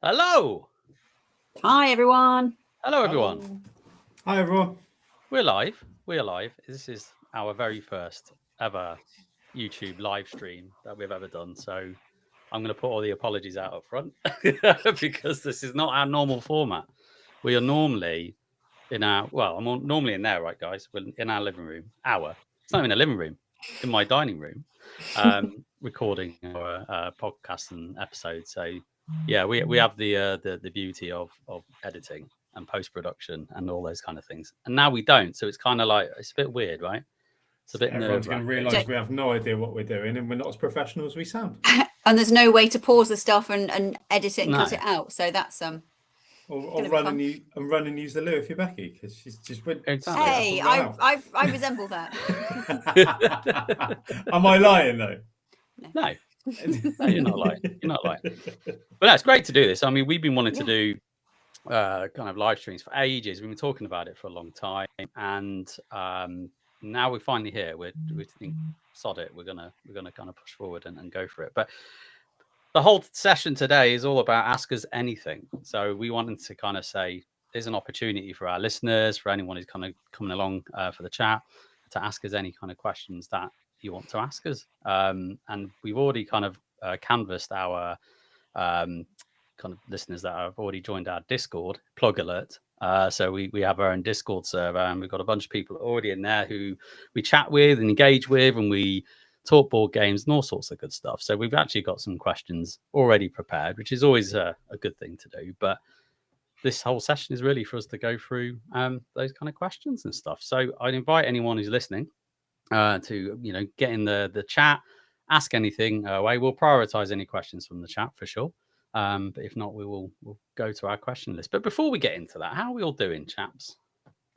Hello. Hi, everyone. Hello, everyone. Hi, everyone. We're live. We're live. This is our very first ever YouTube live stream that we've ever done. So I'm going to put all the apologies out up front because this is not our normal format. We are normally in our, well, I'm normally in there, right, guys? We're in our living room. It's not even a living room, in my dining room, recording our podcast and episodes. So yeah, we have the beauty of editing and post-production and all those kind of things, and now we don't, so it's kind of like it's a bit weird, right? It's a bit Everyone's going to nerve-wracking. realise we have no idea what we're doing and we're not as professional as we sound. And there's no way to pause the stuff and edit it and No. cut it out. So that's Or run and use the loo if you're Becky, because she's just went. Exactly. Hey, I resemble that. Am I lying though? No, you're not lying. You're not lying. But no, it's great to do this. I mean, we've been wanting to do kind of live streams for ages. We've been talking about it for a long time, and now we're finally here. We think, sod it. We're gonna kind of push forward and go for it. But the whole session today is all about ask us anything. So we wanted to kind of say there's an opportunity for our listeners, for anyone who's kind of coming along for the chat, to ask us any kind of questions that you want to ask us. And we've already kind of canvassed our kind of listeners that have already joined our Discord. Plug alert. So we have our own Discord server, and we've got a bunch of people already in there who we chat with and engage with, and we talk board games and all sorts of good stuff. So we've actually got some questions already prepared, which is always a good thing to do. But this whole session is really for us to go through those kind of questions and stuff. So I'd invite anyone who's listening to get in the chat, ask anything away. We'll prioritize any questions from the chat for sure. But if not, we'll go to our question list. But before we get into that, how are we all doing, chaps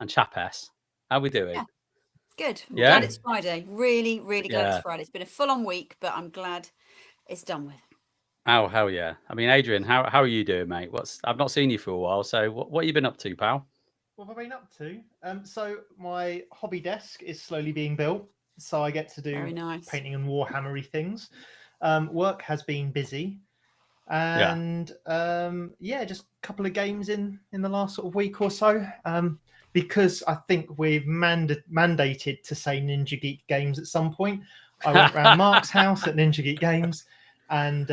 and chapess? How are we doing? Yeah. Good. I'm Yeah? glad it's Friday. Really, really glad it's Friday. It's been a full-on week, but I'm glad it's done with. Oh, hell yeah. I mean, Adrian, how are you doing, mate? I've not seen you for a while, so what have you been up to, pal? What have I been up to? So my hobby desk is slowly being built, so I get to do painting and Warhammery things. Work has been busy, and just a couple of games in the last sort of week or so. Because I think we've mandated to say Ninja Geek Games at some point. I went round Mark's house at Ninja Geek Games and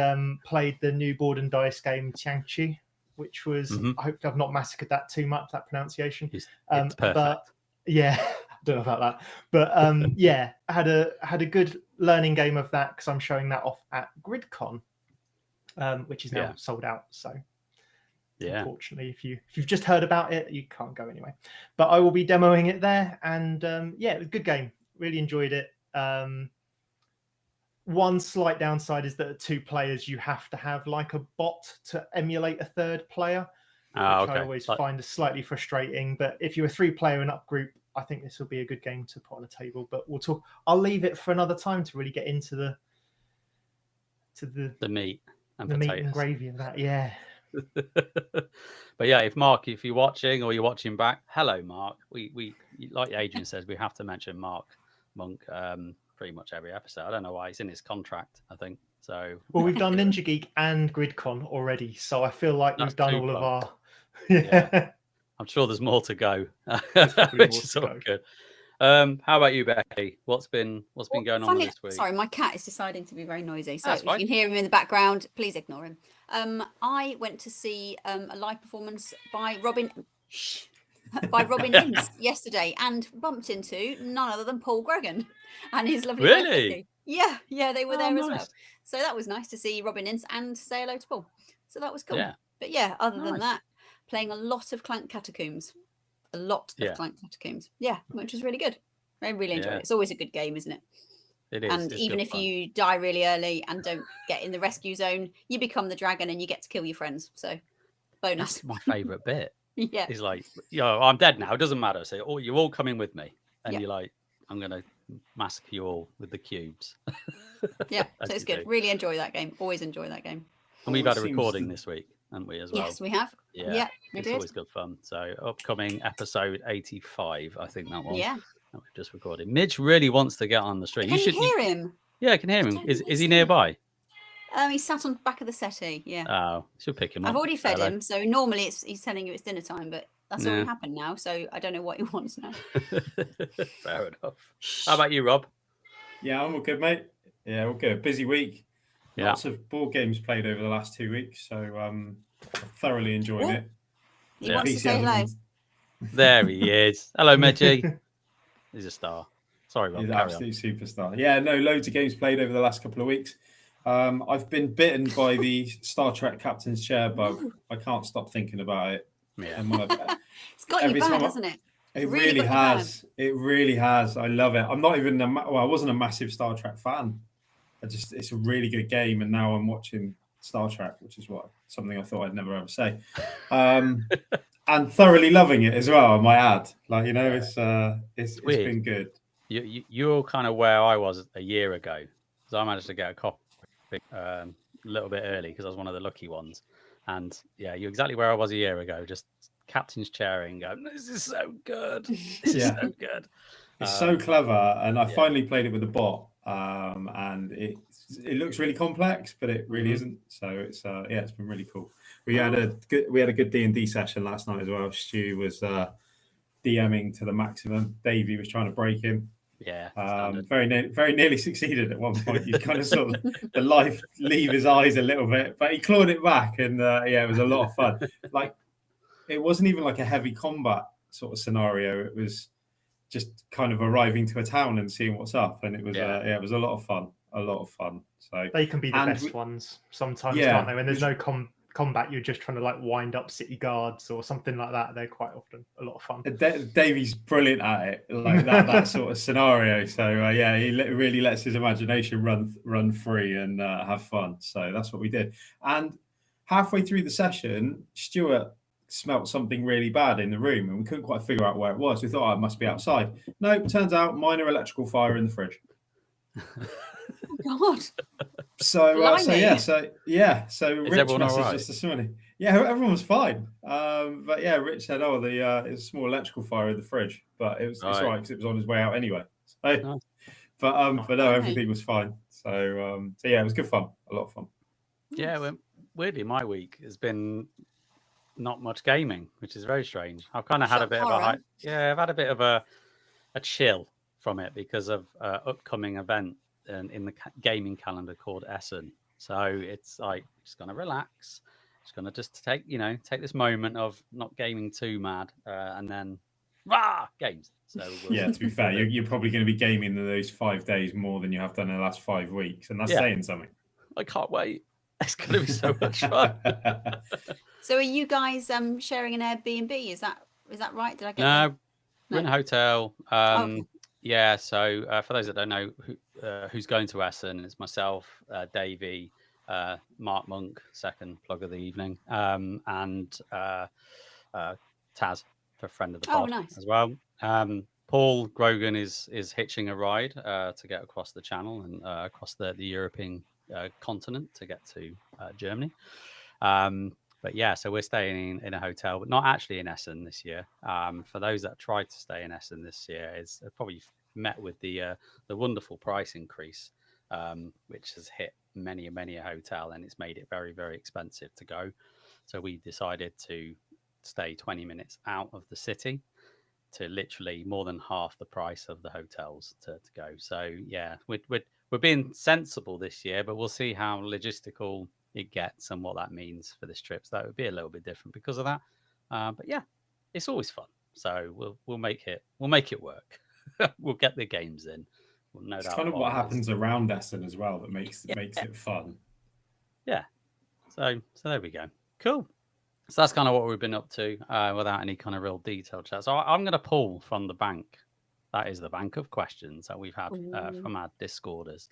played the new board and dice game Tiangchi, which was, I hope I've not massacred that too much, that pronunciation. It's perfect. But yeah, I don't know about that. But I had a good learning game of that because I'm showing that off at GridCon, which is now sold out. So unfortunately, if you've just heard about it, you can't go anyway. But I will be demoing it there, and it was a good game. Really enjoyed it. One slight downside is that at 2 players, you have to have like a bot to emulate a third player, which I always find is slightly frustrating. But if you're a 3-player and up group, I think this will be a good game to put on a table. But we'll talk. I'll leave it for another time to really get into the meat and the potatoes. meat and gravy of that. Yeah. But yeah, if you're watching or you're watching back, hello, Mark. We like Adrian says, we have to mention Mark Monk pretty much every episode. I don't know why. It's in his contract, I think. So well, we've done Ninja Geek and GridCon already, so I feel like we've done all of our. Yeah. I'm sure there's more to go, which is all good. How about you, Becky? What's been going on this week? Sorry, my cat is deciding to be very noisy, so if you can hear him in the background, please ignore him. I went to see a live performance by Robin Ince yesterday and bumped into none other than Paul Gregan and his lovely wife, Vicky. Yeah, they were there as well. So that was nice to see Robin Ince and say hello to Paul. So that was cool. Yeah. But yeah, other than that, playing a lot of Clank Catacombs. Clank Catacombs. Yeah, which was really good. I really enjoyed it. It's always a good game, isn't it? It is. And even if you die really early and don't get in the rescue zone, you become the dragon and you get to kill your friends. So, bonus. That's my favourite bit. Yeah. He's like, I'm dead now. It doesn't matter. So, you're all coming with me. And you're like, I'm going to massacre you all with the cubes. Yeah, so it's good. Really enjoy that game. Always enjoy that game. And we've had a recording this week, haven't we, as well? Yes, we have. Yeah, it's always good fun. So, upcoming episode 85, I think that was. Yeah. That we've just recorded. Midge really wants to get on the stream. Can you hear him? Yeah, I can hear him. Is he nearby? He's sat on the back of the settee. Yeah. Oh, should pick him up. I've already fed him, so normally he's telling you it's dinner time, but that's already happened now. So I don't know what he wants now. Fair enough. How about you, Rob? Yeah, I'm all good, mate. Yeah, all good. Busy week. Lots of board games played over the last 2 weeks, so thoroughly enjoying it. He wants to say hello. There he is. Hello, Medji. He's a star. Sorry, Rob. He's an absolute superstar. Yeah, no, loads of games played over the last couple of weeks. I've been bitten by the Star Trek Captain's Chair bug. I can't stop thinking about it. Yeah. It's got you bad, hasn't it? It really has. It really has. I love it. I'm not even I wasn't a massive Star Trek fan. It's a really good game, and now I'm watching Star Trek, which is something I thought I'd never ever say. And thoroughly loving it as well, I might add. Like, it's been good. You're kind of where I was a year ago, because I managed to get a copy a little bit early because I was one of the lucky ones. And yeah, you're exactly where I was a year ago, just Captain's chairing, going, this is so good. This is so good. It's so clever, and I finally played it with a bot, and it looks really complex, but it really isn't. So it's been really cool. We had a good D&D session last night as well. Stu was DMing to the maximum. Davey was trying to break him. Yeah, very nearly succeeded at one point. You kind of saw the life leave his eyes a little bit, but he clawed it back, and it was a lot of fun. Like, it wasn't even like a heavy combat sort of scenario. It was just kind of arriving to a town and seeing what's up, and it was it was a lot of fun. So they can be the best ones sometimes, can't they? When there's no combat, you're just trying to like wind up city guards or something like that. They're quite often a lot of fun. Davey's brilliant at it, like that sort of scenario. So he really lets his imagination run free and have fun. So that's what we did. And halfway through the session, Stuart smelt something really bad in the room, and we couldn't quite figure out where it was. We thought it must be outside. No, turns out minor electrical fire in the fridge. Oh God. So Rich messaged us this morning. Yeah, everyone was fine. But yeah, Rich said, it's a small electrical fire in the fridge, but it's all right because it was on his way out anyway. So, but no, everything was fine. So it was good fun, a lot of fun. Yeah, well, weirdly, my week has been not much gaming, which is very strange. I've kind of had a bit of I've had a bit of a chill from it because of upcoming event in the gaming calendar called Essen. So it's like just gonna relax, just gonna take this moment of not gaming too mad, and then games. So to be fair, you're probably going to be gaming in those 5 days more than you have done in the last 5 weeks, and that's saying something. I can't wait. It's going to be so much fun. So are you guys sharing an Airbnb? Is that right? Did I get that? No, we're in a hotel. Yeah, so for those that don't know who's going to Essen, it's myself, Davey, Mark Monk, second plug of the evening, and Taz, a friend of the pod as well. Paul Grogan is hitching a ride to get across the channel and across the European continent to get to Germany. But yeah, so we're staying in a hotel, but not actually in Essen this year. For those that tried to stay in Essen this year, is probably met with the wonderful price increase, which has hit many a hotel, and it's made it very, very expensive to go. So we decided to stay 20 minutes out of the city to literally more than half the price of the hotels to go. So yeah, we're being sensible this year, but we'll see how logistical it gets and what that means for this trip. So that would be a little bit different because of that. But yeah, it's always fun. So we'll make it work. We'll get the games in. No doubt. It's kind of what happens around Essen as well that makes it fun. Yeah. So there we go. Cool. So that's kind of what we've been up to without any kind of real detailed chat. So I'm going to pull from the bank. That is the bank of questions that we've had from our Discorders.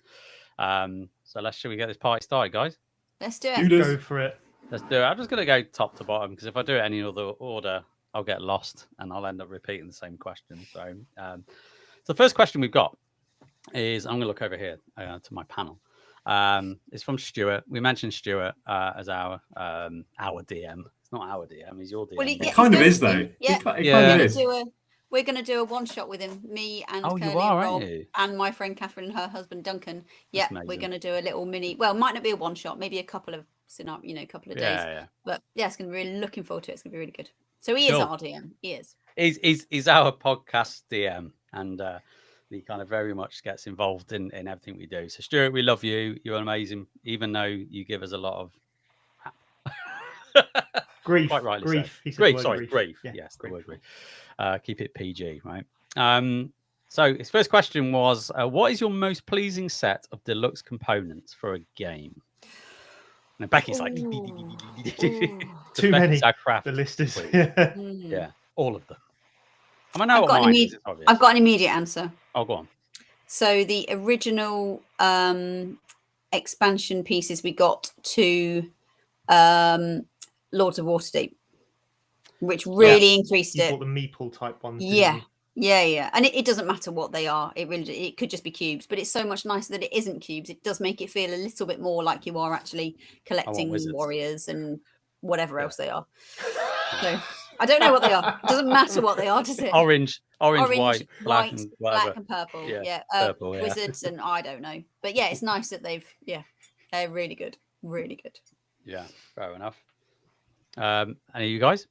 So should we get this party started, guys? Let's do it. Go for it. Let's do it. I'm just going to go top to bottom because if I do it any other order, I'll get lost and I'll end up repeating the same question. So the first question we've got is, I'm going to look over here to my panel. It's from Stuart. We mentioned Stuart as our DM. It's not our DM. He's your DM. Well, it kind of is, though. Yeah. It kind of is. we're going to do a one shot with him. Me and Curly and Rob and my friend Catherine and her husband Duncan. Yeah, we're going to do a little mini. Well, it might not be a one shot, maybe a couple of couple of days. Yeah. But yeah, it's going to be really looking forward to it. It's going to be really good. So he is our DM. He is. He's our podcast DM, and he kind of very much gets involved in everything we do. So Stuart, we love you. You're amazing, even though you give us a lot of grief. Quite rightly grief. So. Grief. Yeah, yes, the word grief. Keep it PG, right? So his first question was, what is your most pleasing set of deluxe components for a game? And Becky's like, too many. The list is yeah, all of them. I know I've got an immediate answer. Oh, go on. So the original expansion pieces we got to Lords of Waterdeep, which really increased it. You bought the meeple type ones. Yeah. And it doesn't matter what they are. It could just be cubes, but it's so much nicer that it isn't cubes. It does make it feel a little bit more like you are actually collecting warriors and whatever else they are. So I don't know what they are. It doesn't matter what they are, does it? Orange, white, black and purple. Purple, wizards and I don't know. But yeah, it's nice that they're really good. Really good. Yeah, fair enough. Any of you guys?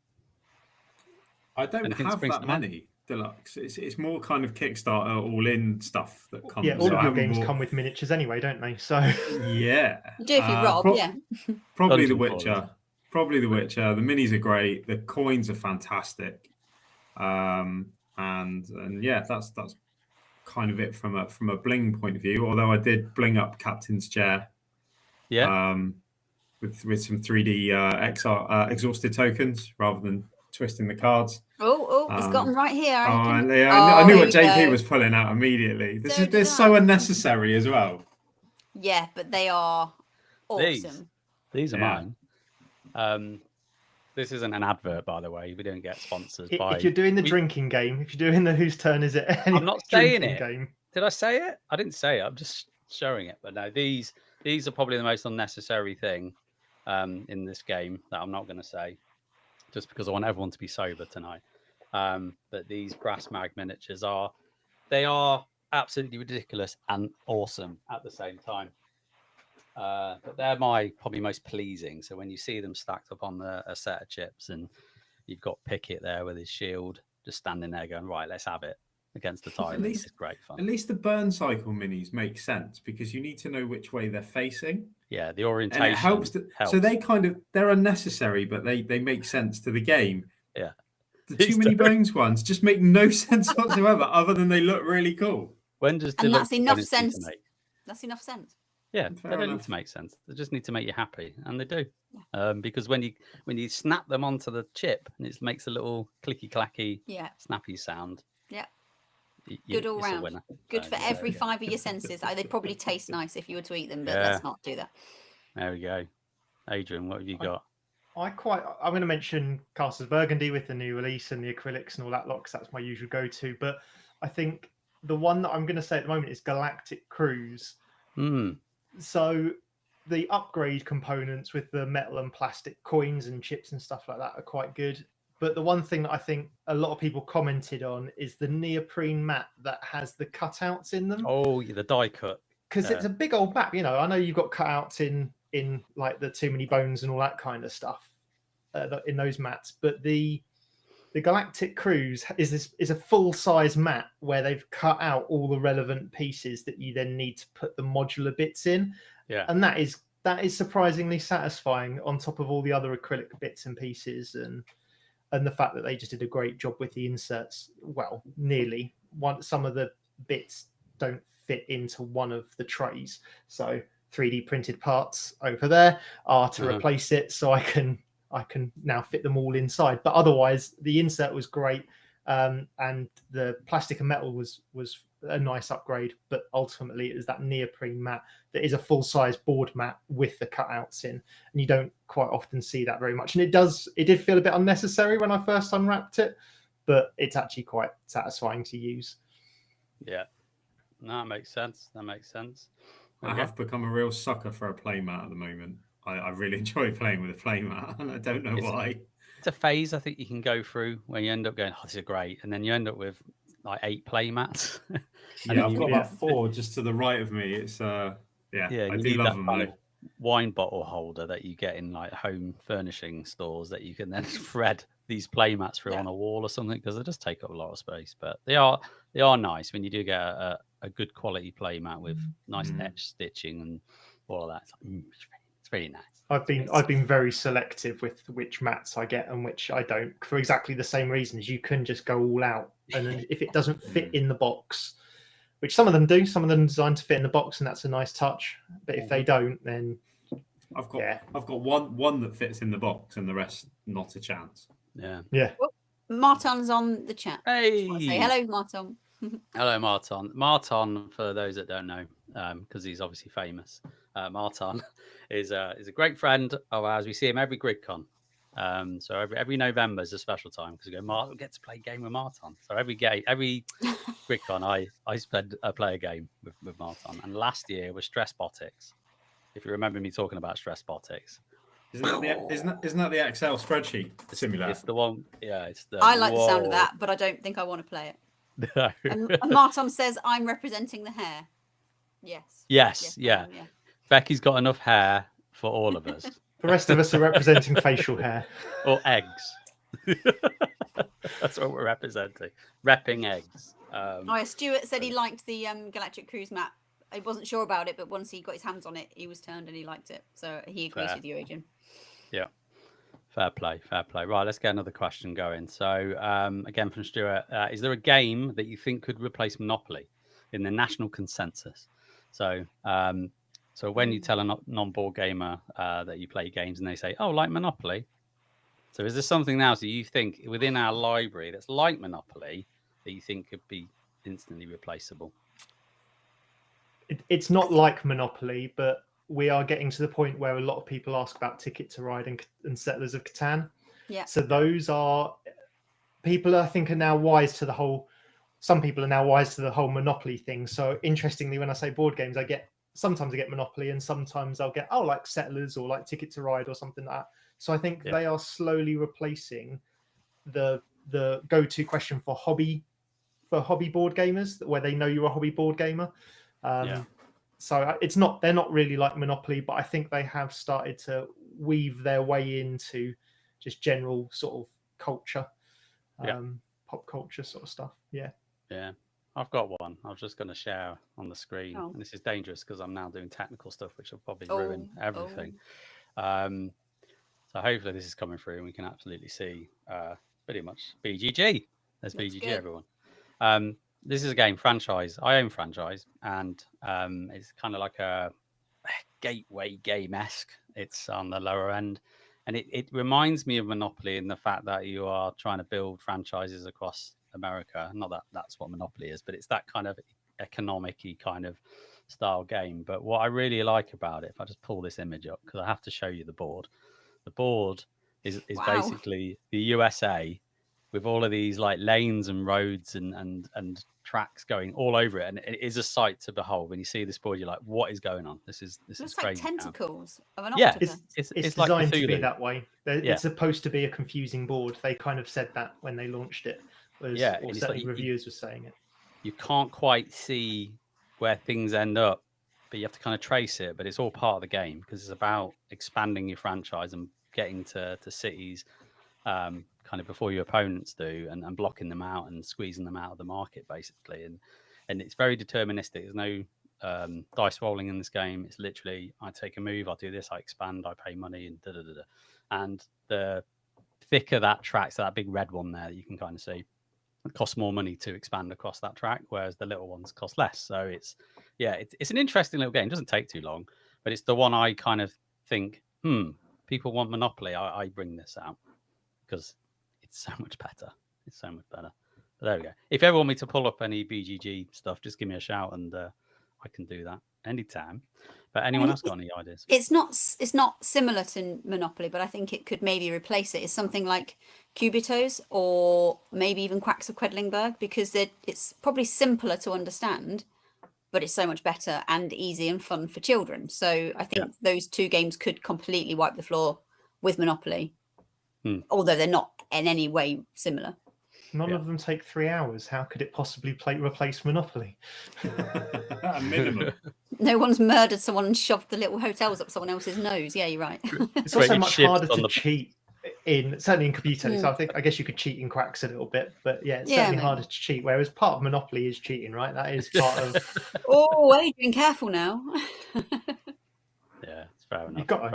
I don't have that many deluxe. It's more kind of Kickstarter all-in stuff that comes. Yeah, all of your games come with miniatures anyway, don't they? So yeah, you do if you rob. Probably The Witcher. Probably The Witcher. The minis are great. The coins are fantastic. And yeah, that's kind of it from a bling point of view. Although I did bling up Captain's Chair. Yeah. With some 3D exhausted tokens rather than twisting the cards. He's got them right here. I knew what JP was pulling out immediately. They're so unnecessary as well. Yeah, but they are awesome. These are mine. This isn't an advert, by the way. We don't get sponsors. If you're doing the drinking game, if you're doing the whose turn is it? I'm not saying it. Game. Did I say it? I didn't say it. I'm just showing it. But no, these are probably the most unnecessary thing in this game that I'm not going to say, just because I want everyone to be sober tonight. But these brass mag miniatures are absolutely ridiculous and awesome at the same time. But they're my probably most pleasing. So when you see them stacked up on a set of chips, and you've got Pickett there with his shield, just standing there going, right, let's have it against the tile. It's great fun. At least the burn cycle minis make sense because you need to know which way they're facing. Yeah, the orientation and it helps. So they're unnecessary, but they make sense to the game. Yeah. The too many bones ones just make no sense whatsoever, other than they look really cool. When does and that's enough sense? That's enough sense. Yeah, they don't need to make sense. They just need to make you happy, and they do. Because when you snap them onto the chip, and it makes a little clicky clacky, snappy sound. Yeah. Good all round. Good for every five of your senses. They'd probably taste nice if you were to eat them, but let's not do that. There we go. Adrian, what have you got? I'm going to mention Castles Burgundy with the new release and the acrylics and all that lot, because that's my usual go-to. But I think the one that I'm going to say at the moment is Galactic Cruise. So the upgrade components with the metal and plastic coins and chips and stuff like that are quite good. But the one thing that I think a lot of people commented on is the neoprene mat that has the cutouts in them. Oh, the die cut. Because it's a big old map. You know, I know you've got cutouts in like the Too Many Bones and all that kind of stuff in those mats. But the Galactic Cruise is a full-size mat where they've cut out all the relevant pieces that you then need to put the modular bits in. Yeah. And that is surprisingly satisfying on top of all the other acrylic bits and pieces and the fact that they just did a great job with the inserts. Well, nearly. Some of the bits don't fit into one of the trays. So 3D printed parts over there are to replace it, so I can now fit them all inside. But otherwise, the insert was great, and the plastic and metal was a nice upgrade. But ultimately, it is that neoprene mat that is a full-size board mat with the cutouts in, and you don't quite often see that very much. And it did feel a bit unnecessary when I first unwrapped it, but it's actually quite satisfying to use. Yeah, no, that makes sense. I have become a real sucker for a playmat at the moment. I really enjoy playing with a playmat, and I don't know why. it's a phase I think you can go through where you end up going, oh, this is great, and then you end up with like 8 play mats. Yeah, I've got about 4 just to the right of me. It's I do love them though. Wine bottle holder that you get in like home furnishing stores that you can then thread these play mats through on a wall or something, because they just take up a lot of space. But they are nice when you do get a good quality play mat with nice etch stitching and all of that. It's really nice. I've been very selective with which mats I get and which I don't, for exactly the same reasons. You can just go all out, and then if it doesn't fit in the box, which some of them do, some of them are designed to fit in the box, and that's a nice touch. But if they don't, then I've got one that fits in the box, and the rest not a chance. Yeah. Well, Martin's on the chat. Hey, say hello, Martin. Hello, Martin. Martin, for those that don't know, because he's obviously famous, Martin is a great friend of ours. We see him every GridCon. So every November is a special time because we get to play a game with Martin. So every GridCon, I play a game with Martin. And last year was Stress Botics. If you remember me talking about Stress Botics. Isn't that the Excel spreadsheet simulator? It's the one. Yeah, it's the. I like the sound of that, but I don't think I want to play it. No. And Martin says I'm representing the hair. Yes. Yeah. Becky's got enough hair for all of us. The rest of us are representing facial hair. Or eggs. That's what we're representing. Repping eggs. Stuart said he liked the Galactic Cruise map. I wasn't sure about it, but once he got his hands on it, he was turned and he liked it. So he agrees with you, Adrian. Yeah. Fair play. Right, let's get another question going. So, again from Stuart, is there a game that you think could replace Monopoly in the national consensus? So, when you tell a non-board gamer that you play games and they say, "Oh, like Monopoly," so is there something now that you think within our library that's like Monopoly that you think could be instantly replaceable? It's not like Monopoly, but we are getting to the point where a lot of people ask about Ticket to Ride and Settlers of Catan. Yeah. So those are people I think are now wise to the whole. Some people are now wise to the whole Monopoly thing. So interestingly, when I say board games, sometimes I get Monopoly, and sometimes I'll get like Settlers or like Ticket to Ride or something like that. So I think they are slowly replacing the go-to question for hobby board gamers, where they know you're a hobby board gamer. So they're not really like Monopoly, but I think they have started to weave their way into just general sort of culture, pop culture sort of stuff. Yeah. I've got one. I was just going to share on the screen. And this is dangerous because I'm now doing technical stuff, which will probably ruin everything. So hopefully this is coming through and we can absolutely see pretty much BGG. There's BGG, good. Everyone. This is a game franchise. I own franchise, and it's kind of like a gateway game-esque. It's on the lower end, and it reminds me of Monopoly in the fact that you are trying to build franchises across America. Not that that's what Monopoly is, but it's that kind of economic-y kind of style game. But what I really like about it, if I just pull this image up, because I have to show you the board. The board is basically the USA with all of these like lanes and roads and tracks going all over it, and it is a sight to behold. When you see this board, you're like, "What is going on? This is like crazy." Tentacles of an octopus. It's like designed to be that way. It's supposed to be a confusing board. They kind of said that when they launched it. Or certainly reviewers were saying it. You can't quite see where things end up, but you have to kind of trace it. But it's all part of the game because it's about expanding your franchise and getting to cities. Kind of before your opponents do, and blocking them out and squeezing them out of the market, basically. And it's very deterministic. There's no dice rolling in this game. It's literally, I take a move, I do this, I expand, I pay money, and da-da-da-da. And the thicker that track, so that big red one there, you can kind of see, it costs more money to expand across that track, whereas the little ones cost less. So it's an interesting little game. It doesn't take too long, but it's the one I kind of think, people want Monopoly. I bring this out because it's so much better. But there we go. If you ever want me to pull up any BGG stuff, just give me a shout and I can do that anytime. But anyone else got any ideas? It's not similar to Monopoly, but I think it could maybe replace it. It's something like Cubitos or maybe even Quacks of Quedlingberg, because it's probably simpler to understand, but it's so much better and easy and fun for children. So I think those two games could completely wipe the floor with Monopoly. although they're not in any way similar. None of them take 3 hours. How could it possibly replace Monopoly? At a minimum. No one's murdered someone and shoved the little hotels up someone else's nose. Yeah, you're right. It's also much harder to cheat certainly in computer. So I guess you could cheat in Quacks a little bit, but yeah, it's certainly harder to cheat. Whereas part of Monopoly is cheating, right? That is part of. Oh, Adrian, careful now. Yeah, it's fair enough. You've got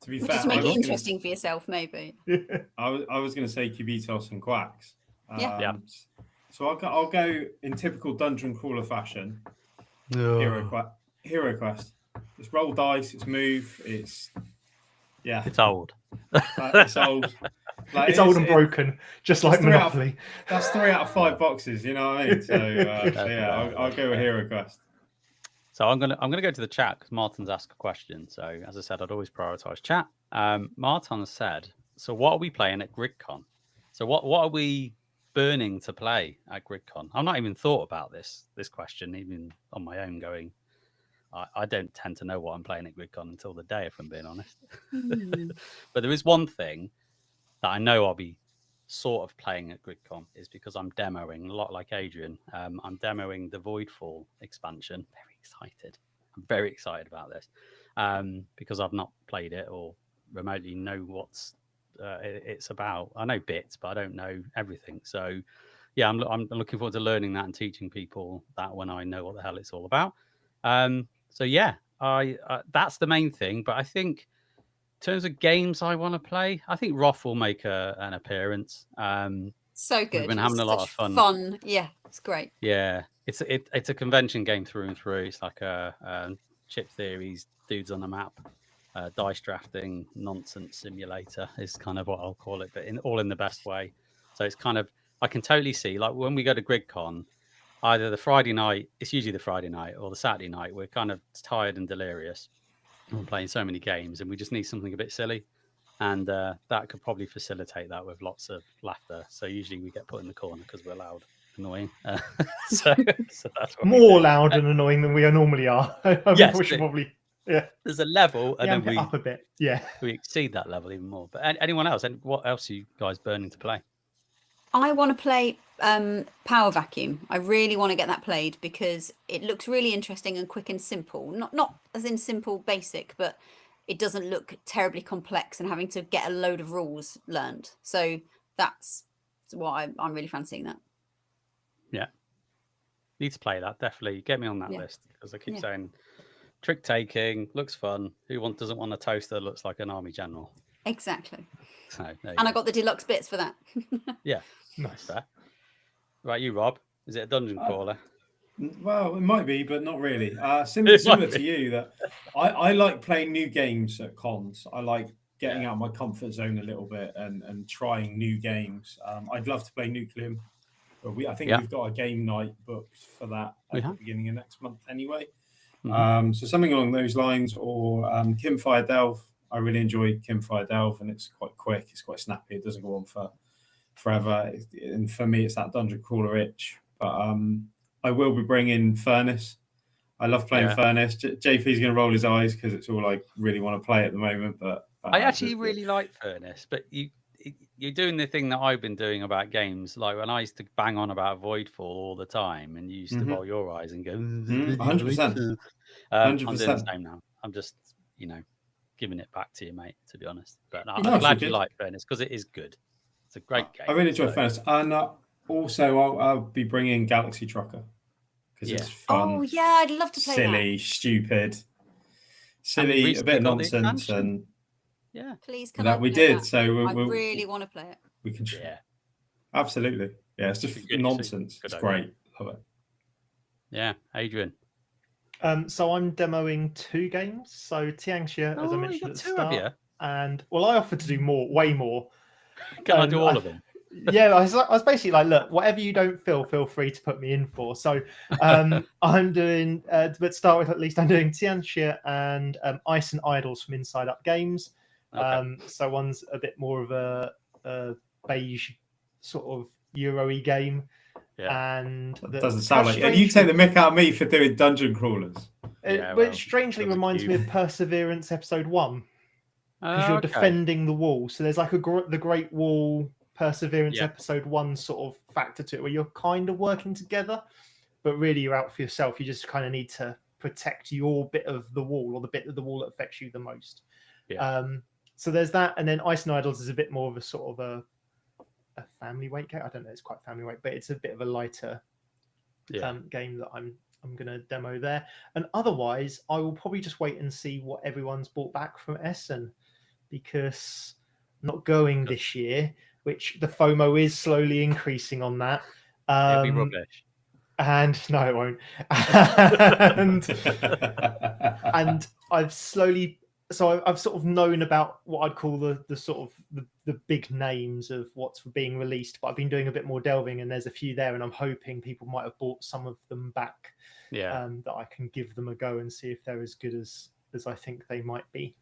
to be fair, just make it interesting for yourself, maybe. I was going to say Cubitos and Quacks. Yeah. So I'll go in typical dungeon crawler fashion. Hero Quest. It's roll dice. It's move. It's It's old. It's old. Like, it's old and broken, just like Monopoly. That's 3 out of 5 boxes. You know what I mean? So yeah, I'll go with Hero Quest. So I'm gonna go to the chat because Martin's asked a question. So as I said, I'd always prioritize chat. Martin said, "So what are we playing at GridCon? So what are we burning to play at GridCon?" I've not even thought about this question even on my own. Going, I don't tend to know what I'm playing at GridCon until the day, if I'm being honest. But there is one thing that I know I'll be sort of playing at GridCon is because I'm demoing a lot like Adrian. I'm demoing the Voidfall expansion. Very excited. I'm very excited about this because I've not played it or remotely know what's it's about. I know bits, but I don't know everything. So yeah, I'm looking forward to learning that and teaching people that when I know what the hell it's all about. So yeah, that's the main thing. But I think in terms of games I want to play, I think Roth will make an appearance. So good. We've been having a lot of fun. Yeah, it's great. Yeah, it's a convention game through and through. It's like a chip theories, dudes on a map, dice drafting nonsense simulator is kind of what I'll call it, but all in the best way. So it's kind of, I can totally see, like when we go to GridCon, either the Friday night, it's usually the Friday night, or the Saturday night, we're kind of tired and delirious. We're playing so many games and we just need something a bit silly. And that could probably facilitate that with lots of laughter. So usually we get put in the corner because we're loud, annoying. So that's what more loud and annoying than we normally are. Yes, we should probably, there's a level, and then we up a bit. Yeah, we exceed that level even more. But anyone else? And what else are you guys burning to play? I want to play Power Vacuum. I really want to get that played because it looks really interesting and quick and simple. Not as in simple, basic, but it doesn't look terribly complex and having to get a load of rules learned. So that's why I'm really fancying that. Yeah. Need to play that. Definitely get me on that list because I keep saying trick taking looks fun. Who doesn't want a toaster that looks like an army general? Exactly. So, I got the deluxe bits for that. Yeah. Nice. Fair. Right, you, Rob. Is it a dungeon crawler? Well, it might be, but not really. Similar to you, that I like playing new games at cons. I like getting out of my comfort zone a little bit and trying new games. I'd love to play Nucleum, but I think we've got a game night booked for that at the beginning of next month anyway. Mm-hmm. So something along those lines, or Kimfire Delve. I really enjoy Kimfire Delve, and it's quite quick. It's quite snappy. It doesn't go on for forever. And for me, it's that dungeon crawler itch. But I will be bringing Furnace. I love playing Furnace. JP's going to roll his eyes because it's all I really want to play at the moment. But I actually really like Furnace. But you're doing the thing that I've been doing about games. Like when I used to bang on about Voidfall all the time, and you used to roll your eyes and go 100%. I'm doing the same now. I'm just giving it back to you, mate. To be honest, but I'm glad you like Furnace because it is good. It's a great game. I really enjoy Furnace, and also I'll be bringing Galaxy Trucker because it's fun. Oh yeah, I'd love to play silly, that. Stupid, silly, a bit of nonsense, and please come. That we did. That. So I really want to play it. We can. Absolutely. Yeah, it's just nonsense. It's great. Love it. Yeah, Adrian. So I'm demoing 2 games. So Tianxia, as I mentioned at the start, and I offered to do way more. Can I do all of them? Yeah, I was basically like, look, whatever you don't feel free to put me in for. So I'm doing, but start with at least I'm doing Tianxia and Ice and Idols from Inside Up Games. Okay. So one's a bit more of a beige sort of Euro-y game. Yeah. And that doesn't sound like. And you take the mick out of me for doing dungeon crawlers. Which strangely reminds me of Perseverance Episode 1. because you're defending the wall. So there's like the Great Wall Perseverance episode 1 sort of factor to it, where you're kind of working together, but really you're out for yourself. You just kind of need to protect your bit of the wall, or the bit of the wall that affects you the most. So there's that, and then Ice and Idols is a bit more of a sort of a family weight game. I don't know, it's quite family weight, but it's a bit of a lighter game that I'm going to demo there. And otherwise, I will probably just wait and see what everyone's brought back from Essen, because I'm not going this year, which the FOMO is slowly increasing on that. It'll be rubbish. And no, it won't. and I've slowly, so I've sort of known about what I'd call the sort of the big names of what's being released, but I've been doing a bit more delving, and there's a few there, and I'm hoping people might have bought some of them back. That I can give them a go and see if they're as good as I think they might be.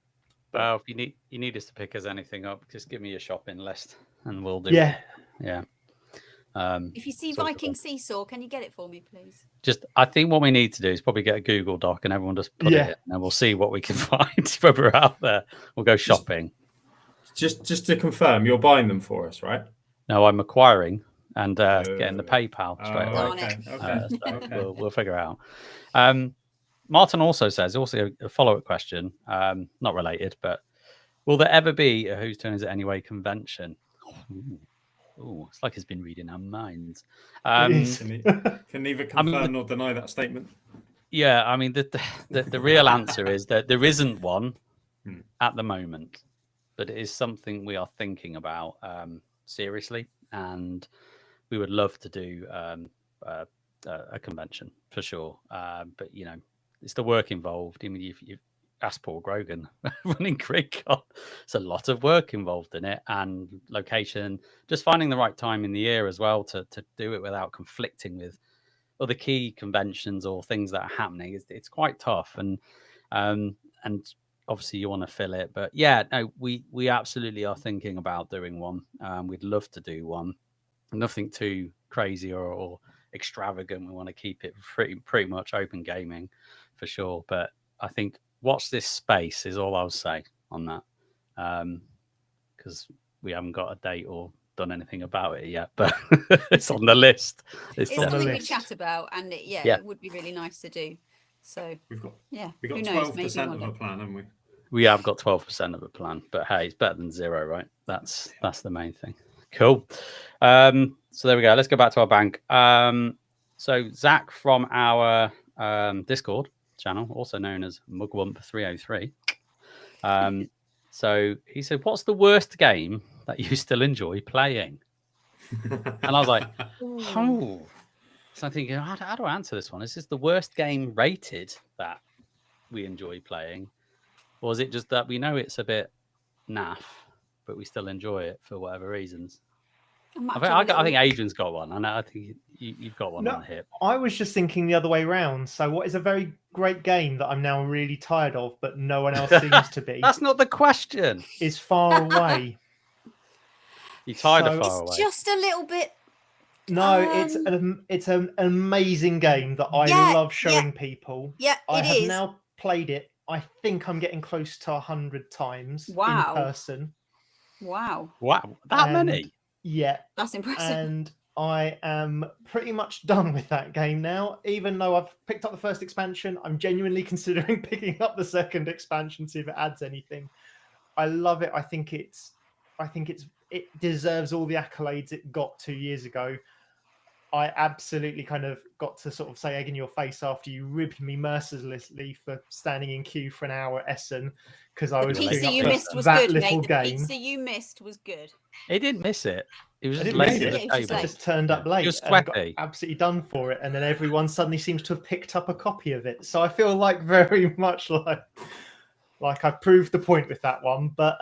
Well, if you need us to pick us anything up, just give me your shopping list and we'll do it. Yeah. If you see Viking Seesaw, can you get it for me, please? I think what we need to do is probably get a Google Doc and everyone just put it in, and we'll see what we can find when we're out there. We'll go shopping. Just to confirm, you're buying them for us, right? No, I'm acquiring and getting the PayPal straight away. Okay. We'll figure it out. Martin also says, a follow-up question, not related, but will there ever be a Whose Turn Is It Anyway convention? Oh, it's like he's been reading our minds. Can neither confirm nor deny that statement. Yeah, I mean, the real answer is that there isn't one at the moment, but it is something we are thinking about seriously, and we would love to do a convention for sure. But it's the work involved. I mean, you've asked Paul Grogan running CrigCon. It's a lot of work involved in it, and location, just finding the right time in the year as well to do it without conflicting with other key conventions or things that are happening. It's quite tough, and obviously you want to fill it. But we absolutely are thinking about doing one. We'd love to do one. Nothing too crazy or extravagant. We want to keep it pretty much open gaming for sure. But I think watch this space is all I'll say on that, because we haven't got a date or done anything about it yet, but it's on the list. It's something we chat about, and it would be really nice to do. So we've got 12% of a plan, haven't we? We have got 12% of a plan, but hey, it's better than zero, right? That's the main thing. Cool. So there we go. Let's go back to our bank. So Zach from our Discord channel, also known as Mugwump303. So he said, "What's the worst game that you still enjoy playing?" And I was like, "Oh." So I'm thinking, how do I answer this one? Is this the worst game rated that we enjoy playing, or is it just that we know it's a bit naff, but we still enjoy it for whatever reasons? I think Adrian's got one, and I think you've got one on the hip. I was just thinking the other way around. So what is a very great game that I'm now really tired of, but no one else seems to be? That's not the question. Is Far Away. You're tired of Far Away? It's just a little bit. No, it's an amazing game that I love showing people. Yeah, I have now played it. I think I'm getting close to 100 times in person. Wow. That many? Yeah. That's impressive. And I am pretty much done with that game now. Even though I've picked up the first expansion, I'm genuinely considering picking up the second expansion, see if it adds anything. I love it. I think it deserves all the accolades it got 2 years ago. I absolutely kind of got to sort of say egg in your face after you ribbed me mercilessly for standing in queue for an hour at Essen because I was pizza you missed was that good, little mate. game. The pizza you missed was good. He didn't miss it. It was just late at the table. I just turned up late. He was and got sweaty. absolutely done for it, and then everyone suddenly seems to have picked up a copy of it. So I feel like very much like I've proved the point with that one. But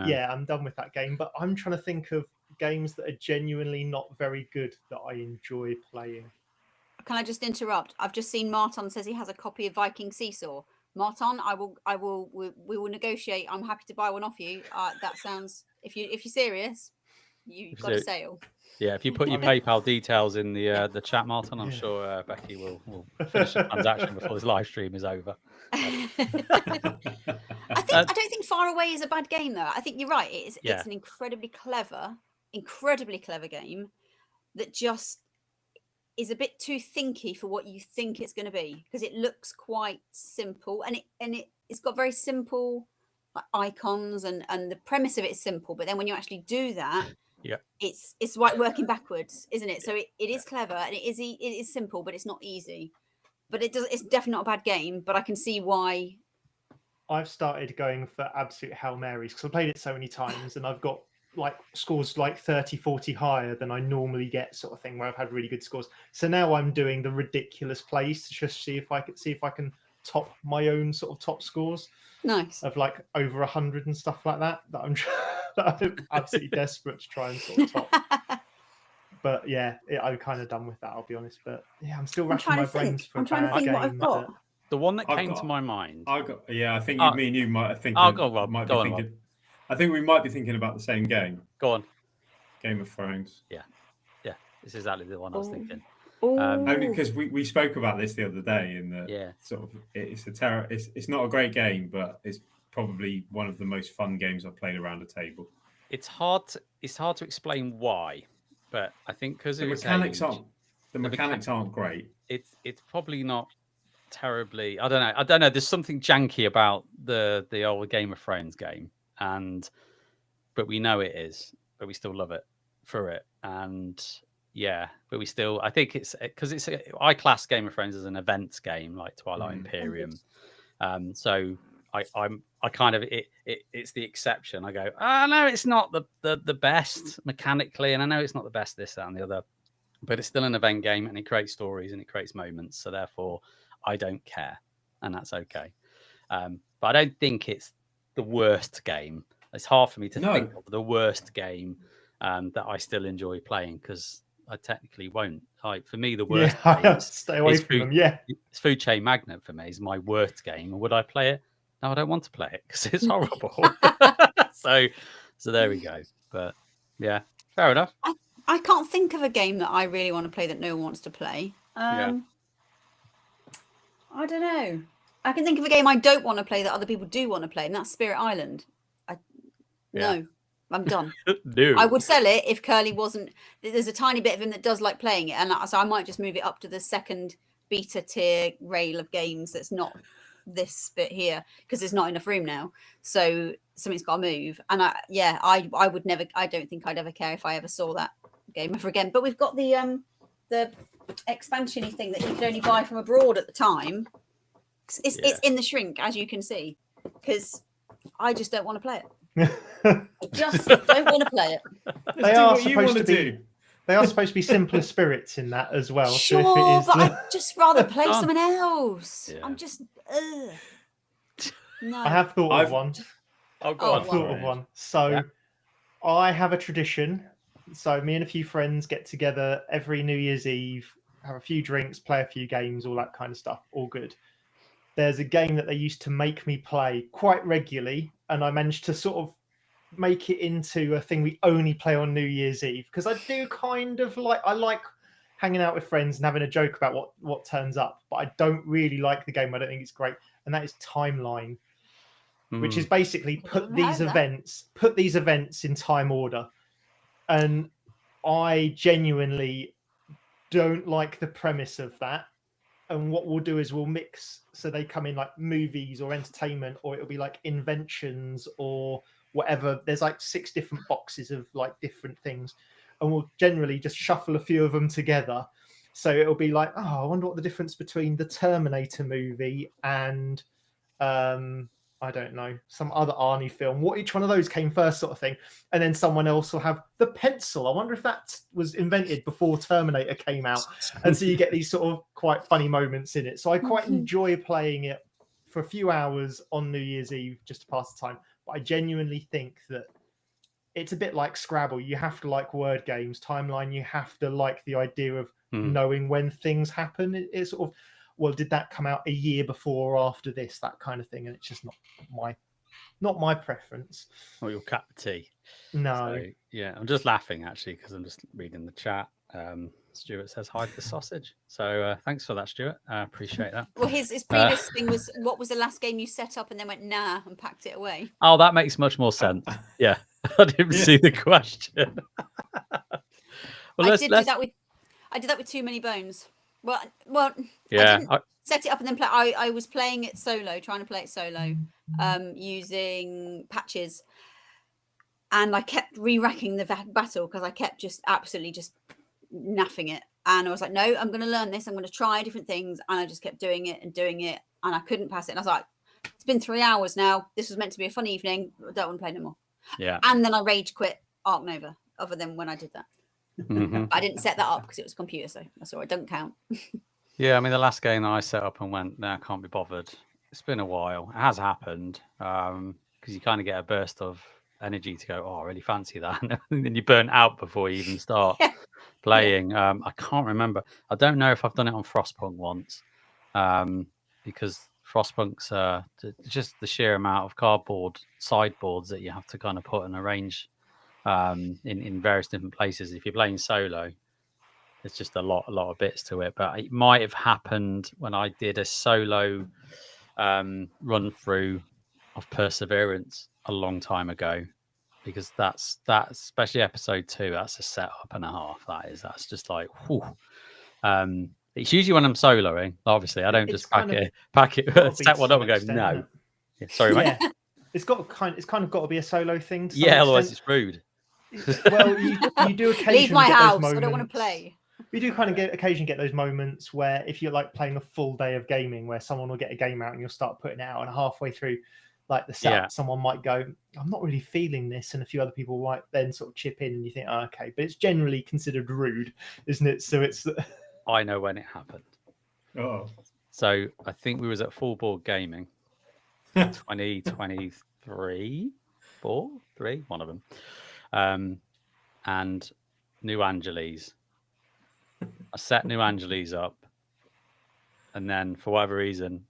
yeah, I'm done with that game. But I'm trying to think of games that are genuinely not very good that I enjoy playing. Can I just interrupt? I've just seen Martin says he has a copy of Viking Seesaw. Martin, we will negotiate. I'm happy to buy one off you. That sounds, if you're serious, you've got a sale. Yeah, if you put your PayPal details in the chat, Martin, I'm sure Becky will finish the transaction before this live stream is over. I don't think Far Away is a bad game, though. I think you're right. It's an incredibly clever game that just is a bit too thinky for what you think it's going to be, because it looks quite simple, and it's got very simple icons, and the premise of it is simple, but then when you actually do that, it's like working backwards, isn't it? So it is clever, and it is simple, but it's not easy. But it's definitely not a bad game, but I can see why. I've started going for absolute Hail Marys because I played it so many times, and I've got like scores like 30, 40 higher than I normally get, sort of thing, where I've had really good scores. So now I'm doing the ridiculous plays to just see if I can top my own sort of top scores. Nice. Of like over 100 and stuff like that I'm absolutely desperate to try and sort of top. But yeah, I'm kind of done with that, I'll be honest. But yeah, I'm still racking my brains for a bad game. What I've got. The one that came to my mind. I think me and you might think. I'll go, Rob. Go on, Rob. I think we might be thinking about the same game. Go on. Game of Thrones. Yeah. This is exactly the one I was thinking. Only because we spoke about this the other day, in the sort of it's not a great game, but it's probably one of the most fun games I've played around a table. It's hard to explain why, but I think because the mechanics aren't great. It's probably not terribly. I don't know. There's something janky about the old Game of Thrones game, but we know it is, but we still love it for it, and. Yeah, but we still. I think it's because I class Game of Thrones as an events game, like Twilight Imperium. So I kind of it's the exception. I go, no, it's not the best mechanically, and I know it's not the best this, that, and the other, but it's still an event game, and it creates stories and it creates moments. So therefore, I don't care, and that's okay. But I don't think it's the worst game. It's hard for me to think of the worst game that I still enjoy playing, because I technically won't. Like, for me, the worst game stay away from them. Yeah, it's Food Chain Magnate for me. Is my worst game. And would I play it? No, I don't want to play it because it's horrible. so there we go. But yeah, fair enough. I can't think of a game that I really want to play that no one wants to play. I don't know. I can think of a game I don't want to play that other people do want to play, and that's Spirit Island. No. I'm done. No. I would sell it if Curly wasn't. There's a tiny bit of him that does like playing it, and so I might just move it up to the second beta tier rail of games. That's not this bit here, because there's not enough room now. So something's got to move. And I would never. I don't think I'd ever care if I ever saw that game ever again. But we've got the expansiony thing that you could only buy from abroad at the time. It's in the shrink, as you can see, because I just don't want to play it. I just don't want to play it. They are supposed to be simpler spirits in that as well. Sure, so if it is but I'd just rather play someone else. I'm just no. I have thought of one. I've thought of one. So I have a tradition. So me and a few friends get together every New Year's Eve, have a few drinks, play a few games, all that kind of stuff. All good. There's a game that they used to make me play quite regularly, and I managed to sort of make it into a thing we only play on New Year's Eve, because I do kind of like hanging out with friends and having a joke about what turns up, but I don't really like the game. I don't think it's great, and that is Timeline, which is basically put these events in time order, and I genuinely don't like the premise of that. And what we'll do is we'll mix, so they come in like movies or entertainment, or it'll be like inventions or whatever. There's like 6 different boxes of like different things, and we'll generally just shuffle a few of them together. So it'll be like, I wonder what the difference between the Terminator movie and I don't know, some other Arnie film, what each one of those came first, sort of thing. And then someone else will have the pencil. I wonder if that was invented before Terminator came out. And so you get these sort of quite funny moments in it. So I quite enjoy playing it for a few hours on New Year's Eve just to pass the time. But I genuinely think that it's a bit like Scrabble. You have to like word games. Timeline, you have to like the idea of knowing when things happen. It's sort of, well, did that come out a year before or after this, that kind of thing? And it's just not my not my preference. Or your cup of tea. No. So, yeah, I'm just laughing actually because I'm just reading the chat. Stuart says hide the sausage. So thanks for that, Stuart. I appreciate that. Well, his previous thing was, what was the last game you set up and then went nah and packed it away? Oh, that makes much more sense. Yeah, I didn't see the question. Well, I did that with Too Many Bones. Well, yeah, I didn't set it up and then play. I was playing it solo, trying to play it solo, using patches, and I kept re-racking the battle because I kept just absolutely just naffing it. And I was like, no, I'm going to learn this. I'm going to try different things. And I just kept doing it, and I couldn't pass it. And I was like, it's been 3 hours now. This was meant to be a fun evening. I don't want to play no more. Yeah. And then I rage quit Ark Nova, other than when I did that. Mm-hmm. I didn't set that up because it was computer, so that's all right. It doesn't count. Yeah, I mean, the last game that I set up and went, no, I can't be bothered. It's been a while. It has happened because you kind of get a burst of energy to go, oh, I really fancy that. And then you burn out before you even start playing. I can't remember. I don't know if I've done it on Frostpunk once because Frostpunk's just the sheer amount of cardboard sideboards that you have to kind of put and arrange in various different places. If you're playing solo, there's just a lot of bits to it. But it might have happened when I did a solo run through of Perseverance a long time ago, because that's especially episode 2. That's a setup and a half. That's just like, whew. It's usually when I'm soloing. Obviously, I don't just pack it, set one up and go no. Yeah, sorry, mate. It's kind of got to be a solo thing. Otherwise it's rude. Well, you do occasionally leave my get house. Those moments. I don't want to play. We do kind of occasionally get those moments where if you're like playing a full day of gaming, where someone will get a game out and you'll start putting it out, and halfway through like the setup, someone might go, I'm not really feeling this, and a few other people might then sort of chip in, and you think, oh, okay, but it's generally considered rude, isn't it? So it's I know when it happened. Oh, so I think we was at Full Board Gaming 2023 3, one of them, and New Angeles. I set New Angeles up, and then for whatever reason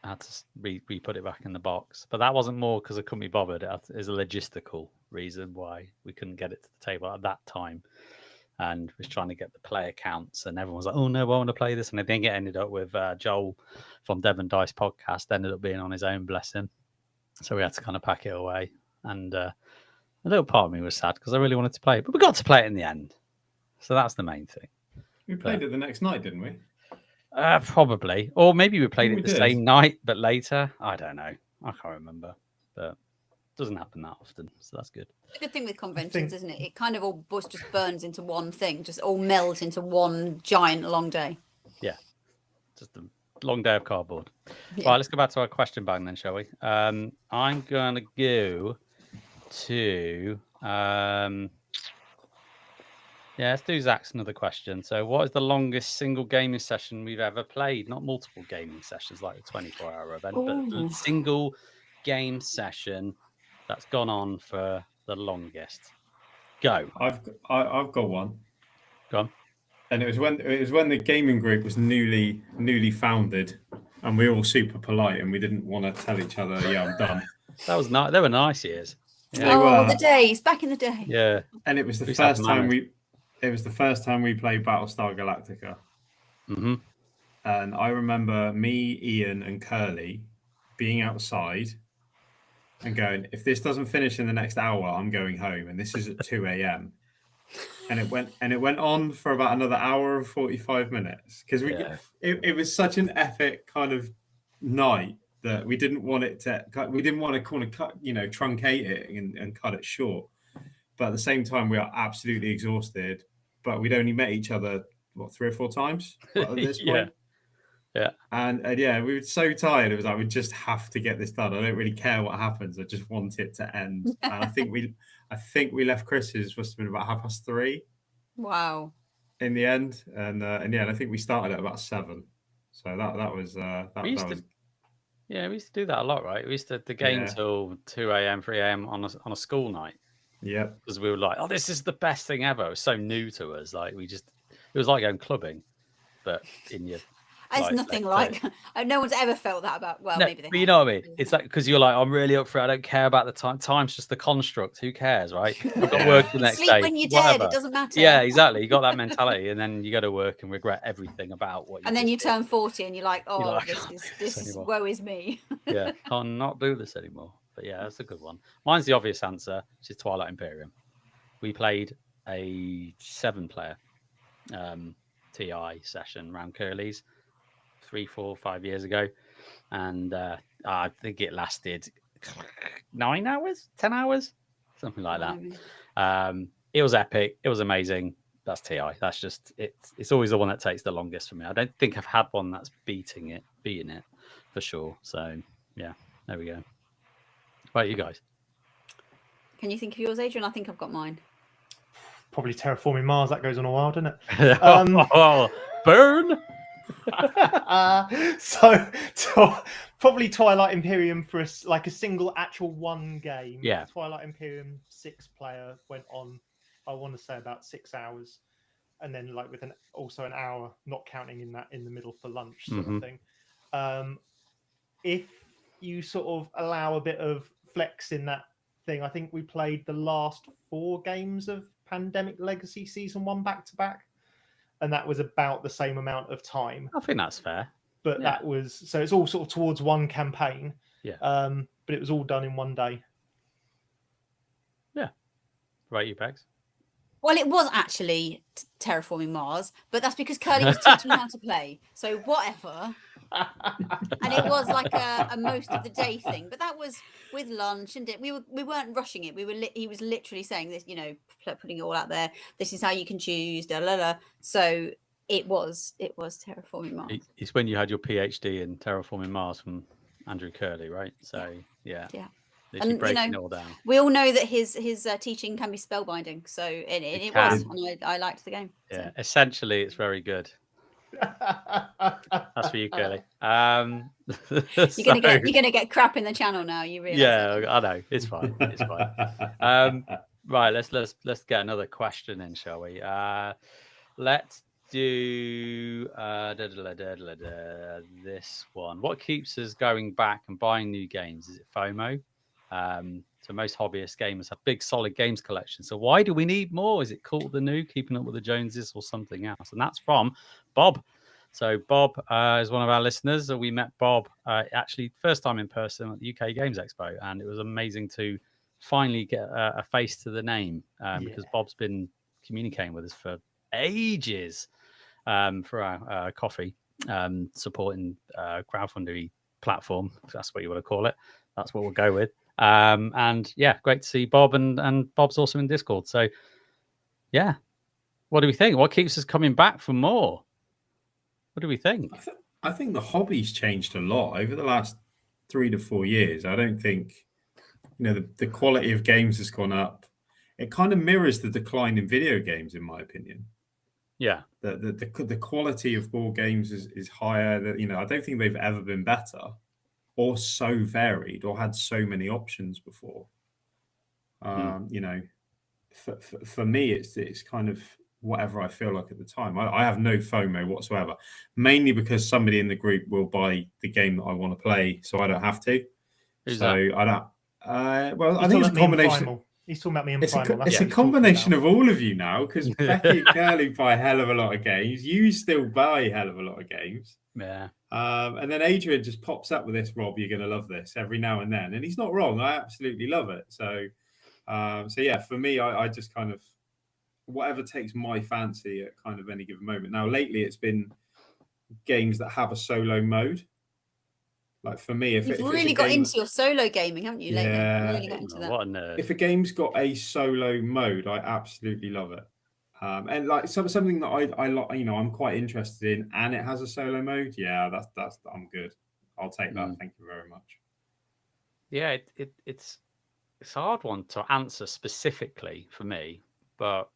I had to re-put it back in the box. But that wasn't more because I couldn't be bothered. It was a logistical reason why we couldn't get it to the table at that time, and was trying to get the player counts, and everyone was like, oh no, I want to play this. And I think it ended up with Joel from Devon Dice Podcast ended up being on his own, bless him. So we had to kind of pack it away, and a little part of me was sad because I really wanted to play it, but we got to play it in the end. So that's the main thing. We played it the next night, didn't we? Probably. Or maybe we played it the same night, but later. I don't know. I can't remember. But it doesn't happen that often, so that's good. The good thing with conventions, isn't it? It kind of all just burns into one thing, just all melds into one giant long day. Yeah. Just a long day of cardboard. Yeah. Right, let's go back to our question bang then, shall we? I'm going to go to... let's do Zach's another question. So what is the longest single gaming session we've ever played? Not multiple gaming sessions like the 24-hour event, but the single game session that's gone on for the longest. Go. I've got one. Go on. And it was when the gaming group was newly founded, and we were all super polite, and we didn't want to tell each other, yeah, I'm done. That was nice. They were nice years. Yeah. The days back in the day. Yeah. And it was the first time we played Battlestar Galactica. Mm-hmm. And I remember me, Ian, and Curly being outside and going, if this doesn't finish in the next hour, I'm going home. And this is at 2 a.m. And it went on for about another hour and 45 minutes because it was such an epic kind of night that we didn't want to kind of cut, truncate it and cut it short. But at the same time, we are absolutely exhausted. But we'd only met each other 3 or 4 times at this point. Yeah. And we were so tired. It was like we just have to get this done. I don't really care what happens. I just want it to end. And I think we left Chris's must have been about 3:30. Wow. In the end, and I think we started at about 7. So that was we used to do that a lot, right? We used to the game till 2 a.m., 3 a.m. on a school night. Yeah, because we were like, oh, this is the best thing ever. It was so new to us. Like it was like going clubbing, but in your It's nothing like. No one's ever felt that about. Well, maybe they. But you know what I mean? It's like because you're like, I'm really up for it. I don't care about the time. Time's just the construct. Who cares, right? I've got work the next Sleep day. when you're whatever. dead. It doesn't matter. Yeah, exactly. You got that mentality, and then you go to work and regret everything about what. And then you turn 40, and you're like, oh, you're like, this is woe is me. Yeah, can't not do this anymore. But yeah, that's a good one. Mine's the obvious answer, which is Twilight Imperium. We played a 7-player TI session around Curly's 3, 4, 5 years ago, and I think it lasted 9 hours, 10 hours, something like that. It was epic. It was amazing. That's TI. That's just it's always the one that takes the longest for me. I don't think I've had one that's beating it for sure. So yeah, there we go. What about you guys? Can you think of yours, Adrian? I think I've got mine. Probably Terraforming Mars. That goes on a while, doesn't it? Burn. So probably Twilight Imperium for a single actual one game. Yeah. Twilight Imperium 6-player went on, I want to say, about 6 hours, and then with also an hour, not counting in the middle for lunch sort of thing. If you sort of allow a bit of flex in that thing, I think we played the last 4 games of Pandemic Legacy Season 1 back to back, and that was about the same amount of time. I think that's fair. But that was, so it's all sort of towards one campaign. Yeah. But it was all done in one day. Yeah. Right, you Pegs? Well, it was actually Terraforming Mars, but that's because Curly was teaching me how to play. So whatever. And it was like a most of the day thing, but that was with lunch, and we weren't rushing it. He was literally saying this, putting it all out there. This is how you can choose. Da, la, la. So it was Terraforming Mars. It's when you had your PhD in Terraforming Mars from Andrew Curley, right? So yeah. And breaking it all down. We all know that his teaching can be spellbinding, so it was, and I liked the game. Yeah, essentially, it's very good. That's for you, Curly. You're gonna get crap in the channel now. You realize? Yeah, I know. It's fine. It's fine. Right. Let's get another question in, shall we? Let's do this one. What keeps us going back and buying new games? Is it FOMO? So most hobbyist gamers have big, solid games collections. So why do we need more? Is it cool the new, keeping up with the Joneses, or something else? And that's from Bob. So Bob is one of our listeners. We met Bob actually first time in person at the UK Games Expo, and it was amazing to finally get a face to the name because Bob's been communicating with us for ages for our coffee supporting crowdfunding platform, if that's what you want to call it. That's what we'll go with. And yeah, great to see Bob, and Bob's also in Discord. So yeah, what do we think? What keeps us coming back for more? What do we think? I think the hobby's changed a lot over the last 3 to 4 years. I don't think, the quality of games has gone up. It kind of mirrors the decline in video games, in my opinion. Yeah. The quality of board games is higher. I don't think they've ever been better, or so varied, or had so many options before. For me, it's kind of whatever I feel like at the time. I have no FOMO whatsoever, mainly because somebody in the group will buy the game that I want to play, so I don't have to. Who's so that? I don't. I think it's a combination. He's talking about me in Primal. It's a combination of all of you now, because Becky and Curly buy a hell of a lot of games. You still buy a hell of a lot of games. Yeah. And then Adrian just pops up with this, Rob, you're going to love this, every now and then. And he's not wrong. I absolutely love it. So yeah, for me, I just kind of, whatever takes my fancy at kind of any given moment. Now, lately, it's been games that have a solo mode. Like for me, you've really got into your solo gaming, haven't you? Lately? Yeah, really got into that. What a nerd. If a game's got a solo mode, I absolutely love it. And like something that I like, I'm quite interested in, and it has a solo mode. Yeah, that's I'm good. I'll take that. Thank you very much. Yeah, it's a hard one to answer specifically for me, but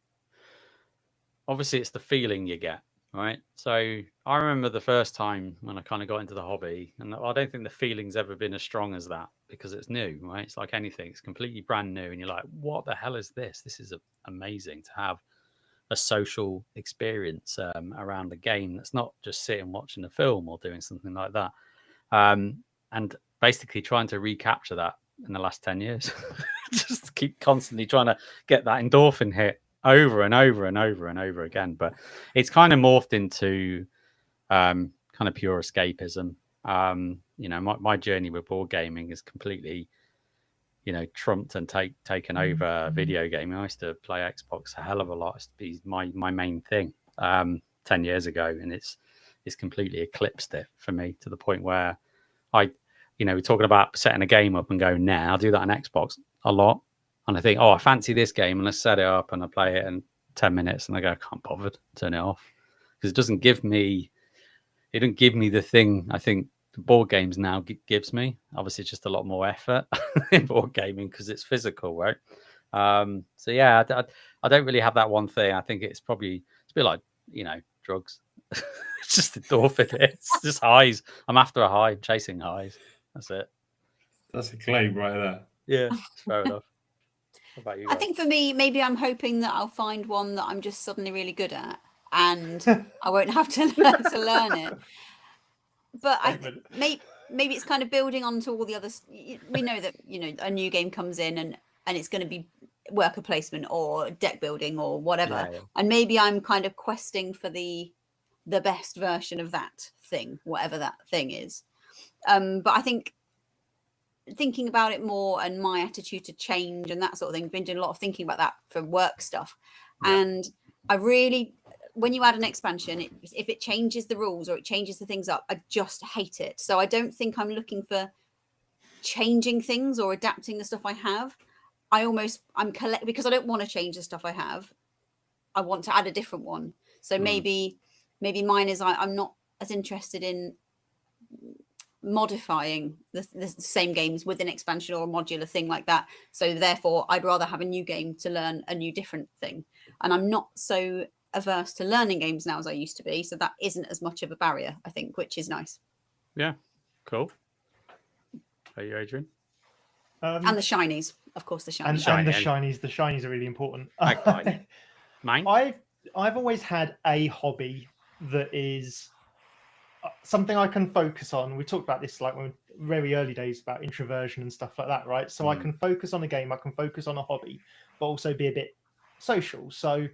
obviously it's the feeling you get. Right. So I remember the first time when I kind of got into the hobby, and I don't think the feeling's ever been as strong as that, because it's new, right? It's like anything, it's completely brand new. And you're like, what the hell is this? This is amazing to have a social experience around a game that's not just sitting watching a film or doing something like that. And basically trying to recapture that in the last 10 years. Just keep constantly trying to get that endorphin hit over and over and over and over again. But it's kind of morphed into kind of pure escapism. My journey with board gaming is completely, trumped and taken over video gaming. I used to play Xbox a hell of a lot. It's be my main thing 10 years ago, and it's completely eclipsed it for me to the point where we're talking about setting a game up and going, I'll do that on Xbox a lot. And I think, I fancy this game, and I set it up and I play it in 10 minutes and I go, I can't bother, turn it off. Because it doesn't give me the thing I think the board games now gives me. Obviously, it's just a lot more effort in board gaming because it's physical, right? So yeah, I don't really have that one thing. I think it's a bit like, drugs. It's just endorphin. It's just highs. I'm after a high, chasing highs. That's it. That's a claim right there. Yeah, it's fair enough. What about you guys? I think for me, maybe I'm hoping that I'll find one that I'm just suddenly really good at, and I won't have to learn it. But maybe it's kind of building onto all the others. We know that a new game comes in and it's going to be worker placement or deck building or whatever, and maybe I'm kind of questing for the best version of that thing, whatever that thing is. But I think thinking about it more and my attitude to change and that sort of thing, I've been doing a lot of thinking about that for work stuff. And I really, when you add an expansion, if it changes the rules or it changes the things up, I just hate it. So I don't think I'm looking for changing things or adapting the stuff I have. Because I don't want to change the stuff I have. I want to add a different one. So maybe mine is I'm not as interested in modifying the same games with an expansion or a modular thing like that. So therefore, I'd rather have a new game to learn a new different thing. And I'm not so averse to learning games now as I used to be. So that isn't as much of a barrier, I think, which is nice. Yeah, cool. Are you, Adrian? And the shinies, of course, the shinies. And the shinies. The shinies are really important. Mine? I've always had a hobby that is something I can focus on. We talked about this like when very early days about introversion and stuff like that, right? So I can focus on a game, I can focus on a hobby, but also be a bit social. So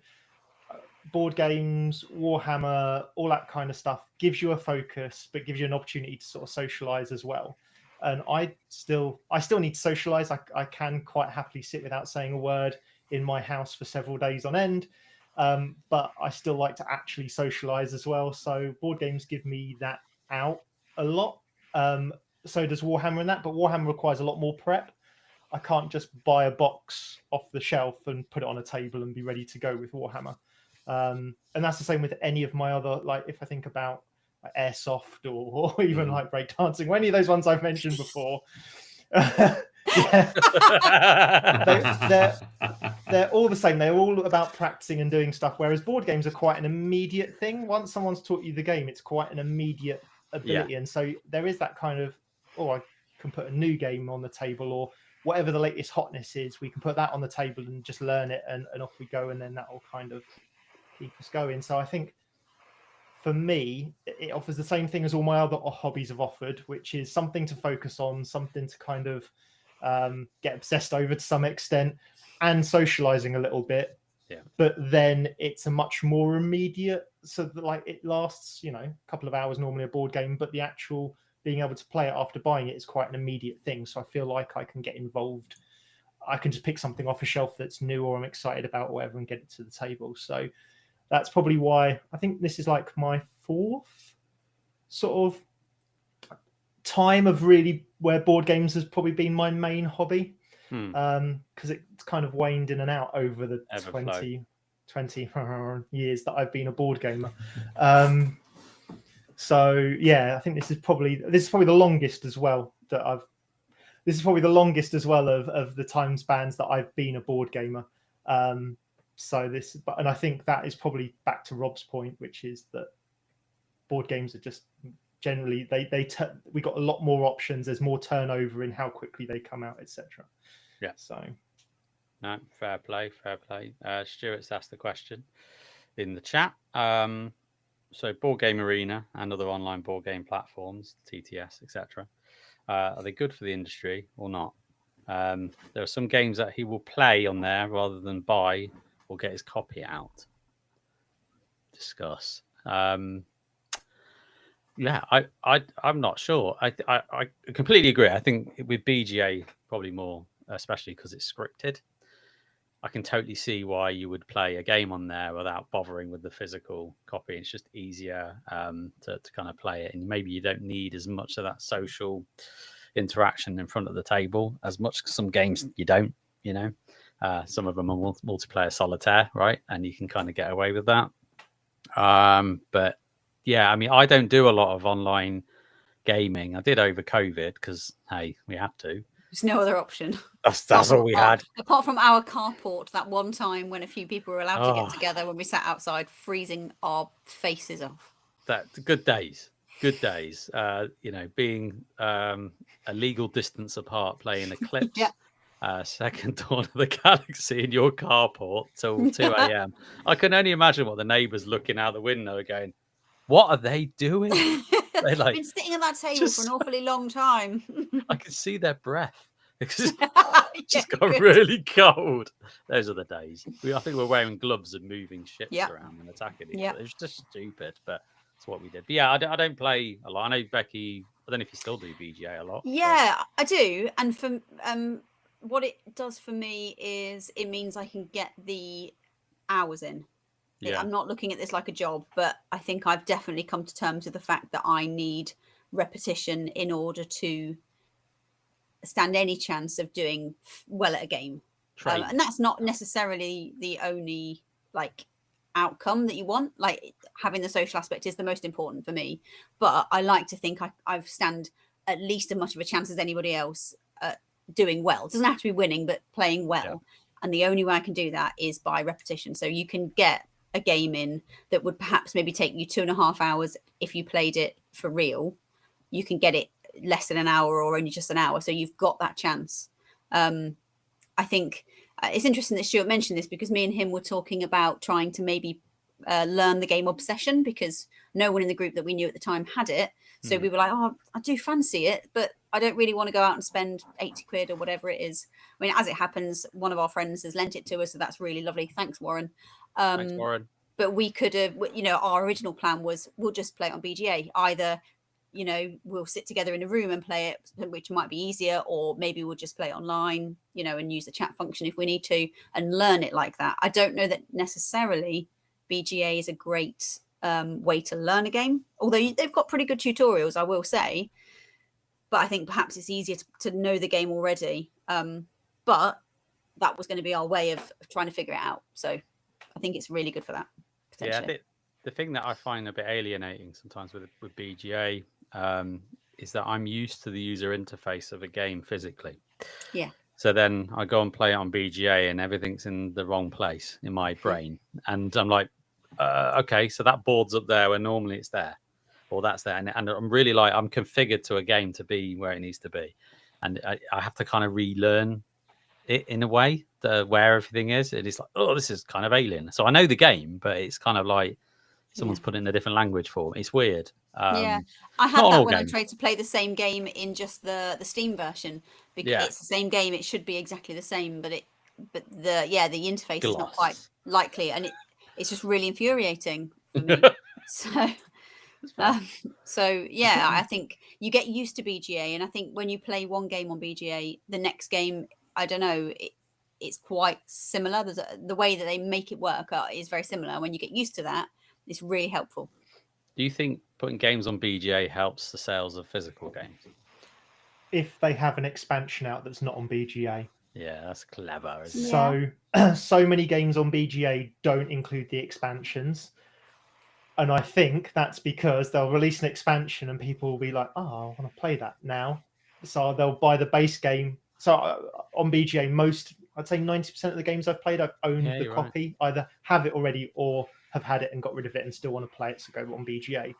board games, Warhammer, all that kind of stuff gives you a focus, but gives you an opportunity to sort of socialize as well. And I still need to socialize. I can quite happily sit without saying a word in my house for several days on end. But I still like to actually socialize as well. So board games give me that out a lot. So does Warhammer and that, but Warhammer requires a lot more prep. I can't just buy a box off the shelf and put it on a table and be ready to go with Warhammer. And that's the same with any of my other, like if I think about like airsoft or even like breakdancing, or any of those ones I've mentioned before. They're all the same. They're all about practicing and doing stuff, whereas board games are quite an immediate thing. Once someone's taught you the game, it's quite an immediate ability. And so there is that kind of, I can put a new game on the table, or whatever the latest hotness is, we can put that on the table and just learn it, and off we go, and then that will kind of keep us going. So I think for me, it offers the same thing as all my other hobbies have offered, which is something to focus on, something to kind of get obsessed over to some extent, and socializing a little bit. But then it's a much more immediate, so that like it lasts, a couple of hours normally a board game, but the actual being able to play it after buying it is quite an immediate thing. So I feel like I can get involved. I can just pick something off a shelf that's new or I'm excited about or whatever and get it to the table. So that's probably why I think this is like my fourth sort of time of really where board games has probably been my main hobby. Because it's kind of waned in and out over the 20 years that I've been a board gamer. So yeah, I think this is probably the longest as well of the time spans that I've been a board gamer. And I think that is probably back to Rob's point, which is that board games are just generally we got a lot more options. There's more turnover in how quickly they come out, etc. Yeah. So no, fair play. Stuart's asked the question. in the chat. So Board Game Arena and other online board game platforms, TTS, etc. Are they good for the industry or not? There are some games that he will play on there rather than buy or get his copy out. Discuss. Yeah, I'm not sure. I completely agree. I think with BGA probably more, especially because it's scripted. I can totally see why you would play a game on there without bothering with the physical copy. It's just easier to kind of play it, and maybe you don't need as much of that social interaction in front of the table as much. Some games you don't, you know. Some of them are multiplayer solitaire, right? And you can kind of get away with that. But yeah, I mean, I don't do a lot of online gaming. I did over COVID because, hey, we had to. There's no other option. That's all we had. Apart from our carport, that one time when a few people were allowed to get together when we sat outside, freezing our faces off. That good days. Good days. You know, being a legal distance apart, playing Eclipse. Second Dawn of the Galaxy in your carport till 2 a.m. I can only imagine what the neighbours looking out the window are going, what are they doing? They're like, been sitting at that table for an awfully long time. I can see their breath. It's just got really cold. Those are the days. I think we're wearing gloves and moving ships around and attacking each other. It's just stupid, but it's what we did. But yeah, I don't play a lot. I know Becky, I don't know if you still do BGA a lot. Yeah, I do. And for what it does for me is it means I can get the hours in. Yeah. I'm not looking at this like a job, but I think I've definitely come to terms with the fact that I need repetition in order to stand any chance of doing well at a game. And that's not necessarily the only outcome that you want. Like, having the social aspect is the most important for me, but I like to think I've stand at least as much of a chance as anybody else at doing well. It doesn't have to be winning, but playing well. And the only way I can do that is by repetition. So you can get a game in that would perhaps maybe take you 2.5 hours if you played it for real. You can get it less than an hour or only just an hour. So you've got that chance. I think it's interesting that Stuart mentioned this, because me and him were talking about trying to maybe learn the game Obsession, because no one in the group that we knew at the time had it. So we were like, oh, I do fancy it, but I don't really want to go out and spend 80 quid or whatever it is. I mean, as it happens, one of our friends has lent it to us, so that's really lovely. Thanks, Warren. Thanks, Warren. But we could have, our original plan was we'll just play it on BGA. Either, we'll sit together in a room and play it, which might be easier, or maybe we'll just play it online, and use the chat function if we need to, and learn it like that. I don't know that necessarily BGA is a great way to learn a game, although they've got pretty good tutorials, I will say. But I think perhaps it's easier to know the game already. But that was going to be our way of trying to figure it out. So I think it's really good for that. Yeah, the thing that I find a bit alienating sometimes with BGA is that I'm used to the user interface of a game physically. Yeah. So then I go and play it on BGA and everything's in the wrong place in my brain. And I'm like, okay, so that board's up there where normally it's there, or that's there. And I'm really I'm configured to a game to be where it needs to be. And I have to kind of relearn it in a way, where everything is. It is like, oh, this is kind of alien. So I know the game, but it's kind of like someone's put it in a different language for me. It's weird. I had that when I tried to play the same game in just the Steam version, because it's the same game. It should be exactly the same, but the interface is not quite likely, and it's just really infuriating for me. So yeah, I think you get used to BGA, and I think when you play one game on BGA, the next game, I don't know, it's quite similar. The way that they make it work is very similar. When you get used to that, it's really helpful. Do you think putting games on BGA helps the sales of physical games? If they have an expansion out that's not on BGA. Yeah, that's clever, isn't it? So many games on BGA don't include the expansions. And I think that's because they'll release an expansion and people will be like, oh, I want to play that now. So they'll buy the base game. So on BGA, I'd say 90% of the games I've played, I've owned the copy, either have it already or have had it and got rid of it and still want to play it, so go on BGA.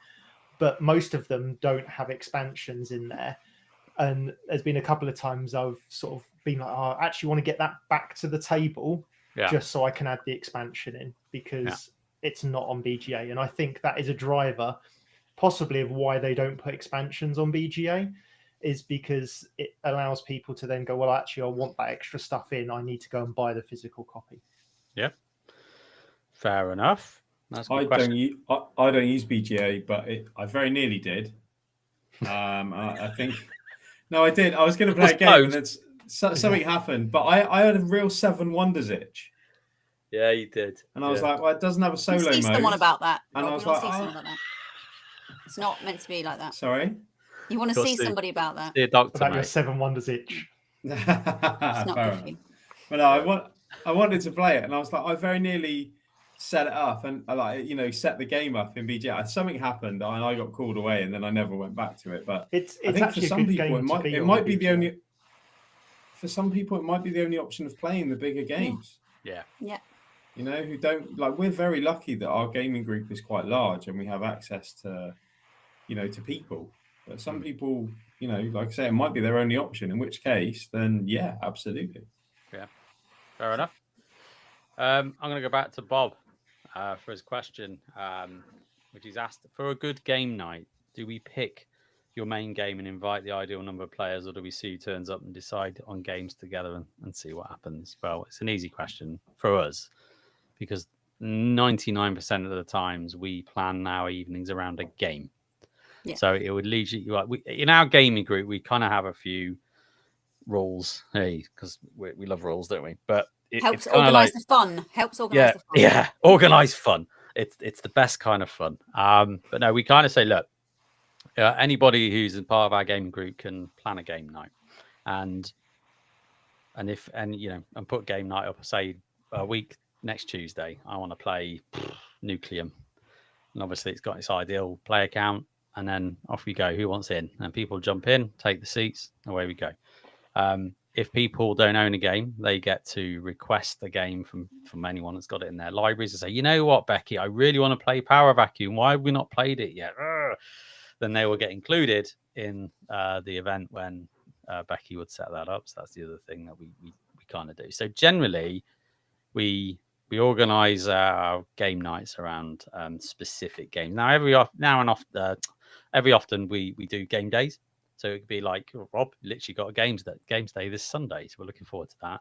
But most of them don't have expansions in there. And there's been a couple of times I've sort of been like, oh, I actually want to get that back to the table just so I can add the expansion in, because it's not on BGA. And I think that is a driver possibly of why they don't put expansions on BGA, is because it allows people to then go, well, actually, I want that extra stuff in. I need to go and buy the physical copy. Yeah. Fair enough. That's a good I question. don't use BGA, but I very nearly did. I think no, I did. I was going to play a game, and then something happened. But I had a real Seven Wonders itch. Yeah, you did. And I was like, well, it doesn't have a solo mode. Someone about that. And Rob, I was like, about that. It's not meant to be like that. Sorry? You want to see somebody about that? See a doctor, about your Seven Wonders itch. It's not good for you. But no, I wanted to play it, and I was like, I very nearly set it up and set the game up in BGA. Something happened, and I got called away, and then I never went back to it. But it's I think for actually some a good people, game it might be the only. For some people, it might be the only option of playing the bigger games. Yeah. You know, who don't like. We're very lucky that our gaming group is quite large, and we have access to, to people. But some people, like I say, it might be their only option. In which case, then yeah, absolutely. Yeah, fair enough. I'm going to go back to Bob for his question, which he's asked, for a good game night, do we pick your main game and invite the ideal number of players, or do we see who turns up and decide on games together and see what happens? Well, it's an easy question for us, because 99% of the times we plan our evenings around a game. Yeah. So it would lead you, like, in our gaming group, we kind of have a few rules, because we love rules, don't we? But helps organize the fun. Helps organize the fun. Yeah, organize fun. It's the best kind of fun. But no, we kind of say, look, anybody who's a part of our gaming group can plan a game night, and put game night up. Say a week next Tuesday, I want to play Nucleum, and obviously it's got its ideal player count, and then off we go. Who wants in? And people jump in, take the seats, away we go. If people don't own a game, they get to request a game from anyone that's got it in their libraries and say, you know what, Becky, I really want to play Power Vacuum. Why have we not played it yet? Then they will get included in the event when Becky would set that up. So that's the other thing that we kind of do. So generally, we organize our game nights around specific games. Now, every often we do game days. So it could be like, Rob literally got a games day this Sunday. So we're looking forward to that.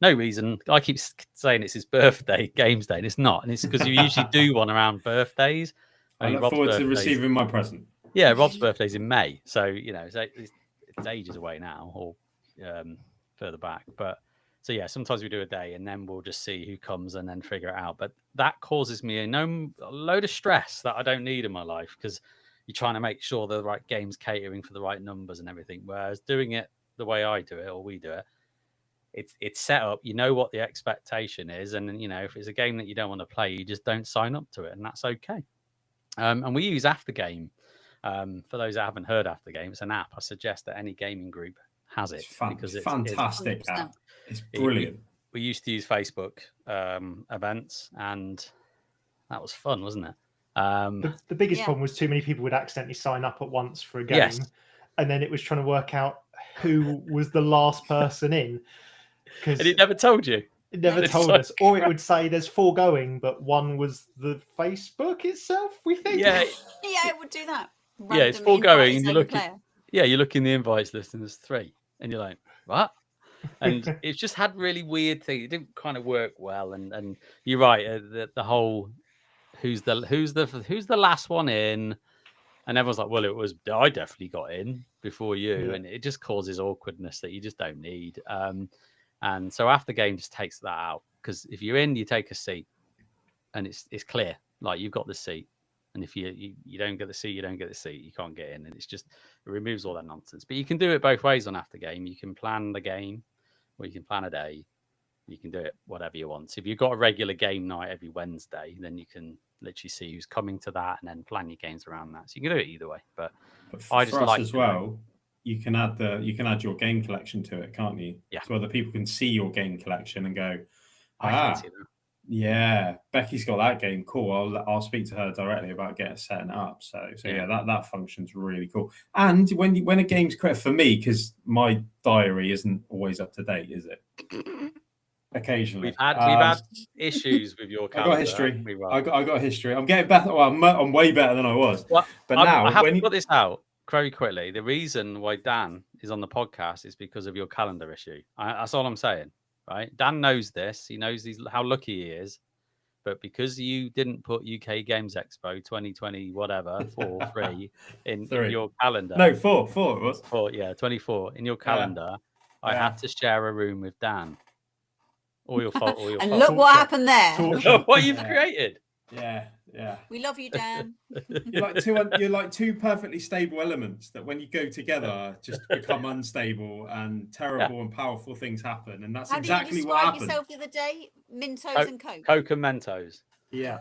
No reason. I keep saying it's his birthday, games day, and it's not. And it's because you usually do one around birthdays. I look forward to receiving my present. Yeah, Rob's birthday's in May. So, it's ages away now, or further back. But so, yeah, sometimes we do a day and then we'll just see who comes and then figure it out. But that causes me a load of stress that I don't need in my life, because you're trying to make sure the right game's catering for the right numbers and everything. Whereas doing it the way I do it, or we do it, it's set up. You know what the expectation is, and if it's a game that you don't want to play, you just don't sign up to it, and that's okay. And we use Aftergame. For those that haven't heard Aftergame, it's an app. I suggest that any gaming group has it, because it's fantastic app. It's brilliant. We used to use Facebook events, and that was fun, wasn't it? The biggest problem was too many people would accidentally sign up at once for a game, and then it was trying to work out who was the last person in. And it never told you. It never told us. Or it would say there's 4 going, but one was the Facebook itself, we think. Yeah, it would do that. Yeah, it's 4 going, and you look in the invites list, and there's 3, and you're like, what? And it's just had really weird things. It didn't kind of work well, and you're right. The whole who's the last one in, and everyone's like, well, I definitely got in before you, and it just causes awkwardness that you just don't need. And so Aftergame just takes that out, because if you're in, you take a seat, and it's clear, like you've got the seat. And if you don't get the seat, you don't get the seat. You can't get in, and it removes all that nonsense. But you can do it both ways on Aftergame. You can plan the game, or you can plan a day. You can do it whatever you want. So if you've got a regular game night every Wednesday, then you can literally see who's coming to that, and then plan your games around that. So you can do it either way. But I just like as well. You can add your game collection to it, can't you? Yeah. So other people can see your game collection and go, I fancy that. Yeah, Becky's got that game. Cool. I'll speak to her directly about setting it up. So yeah, that function's really cool. And when a game's created for me, because my diary isn't always up to date, is it? Occasionally, we've had issues with your calendar. I got history. I got history. I'm getting better. Well, I'm way better than I was. Well, but I have to put this out very quickly. The reason why Dan is on the podcast is because of your calendar issue. That's all I'm saying, right? Dan knows this. He knows how lucky he is. But because you didn't put UK Games Expo 2020 whatever 4-3 in your calendar. No, 4 it was. 24 in your calendar. I had to share a room with Dan. All your fault. And look what happened there. Look what you've created. Yeah. We love you, Dan. You're like two perfectly stable elements that when you go together just become unstable and terrible and powerful things happen. And that's exactly what happened. How did you describe yourself the other day? Mentos and Coke. Coke and Mentos. Yeah.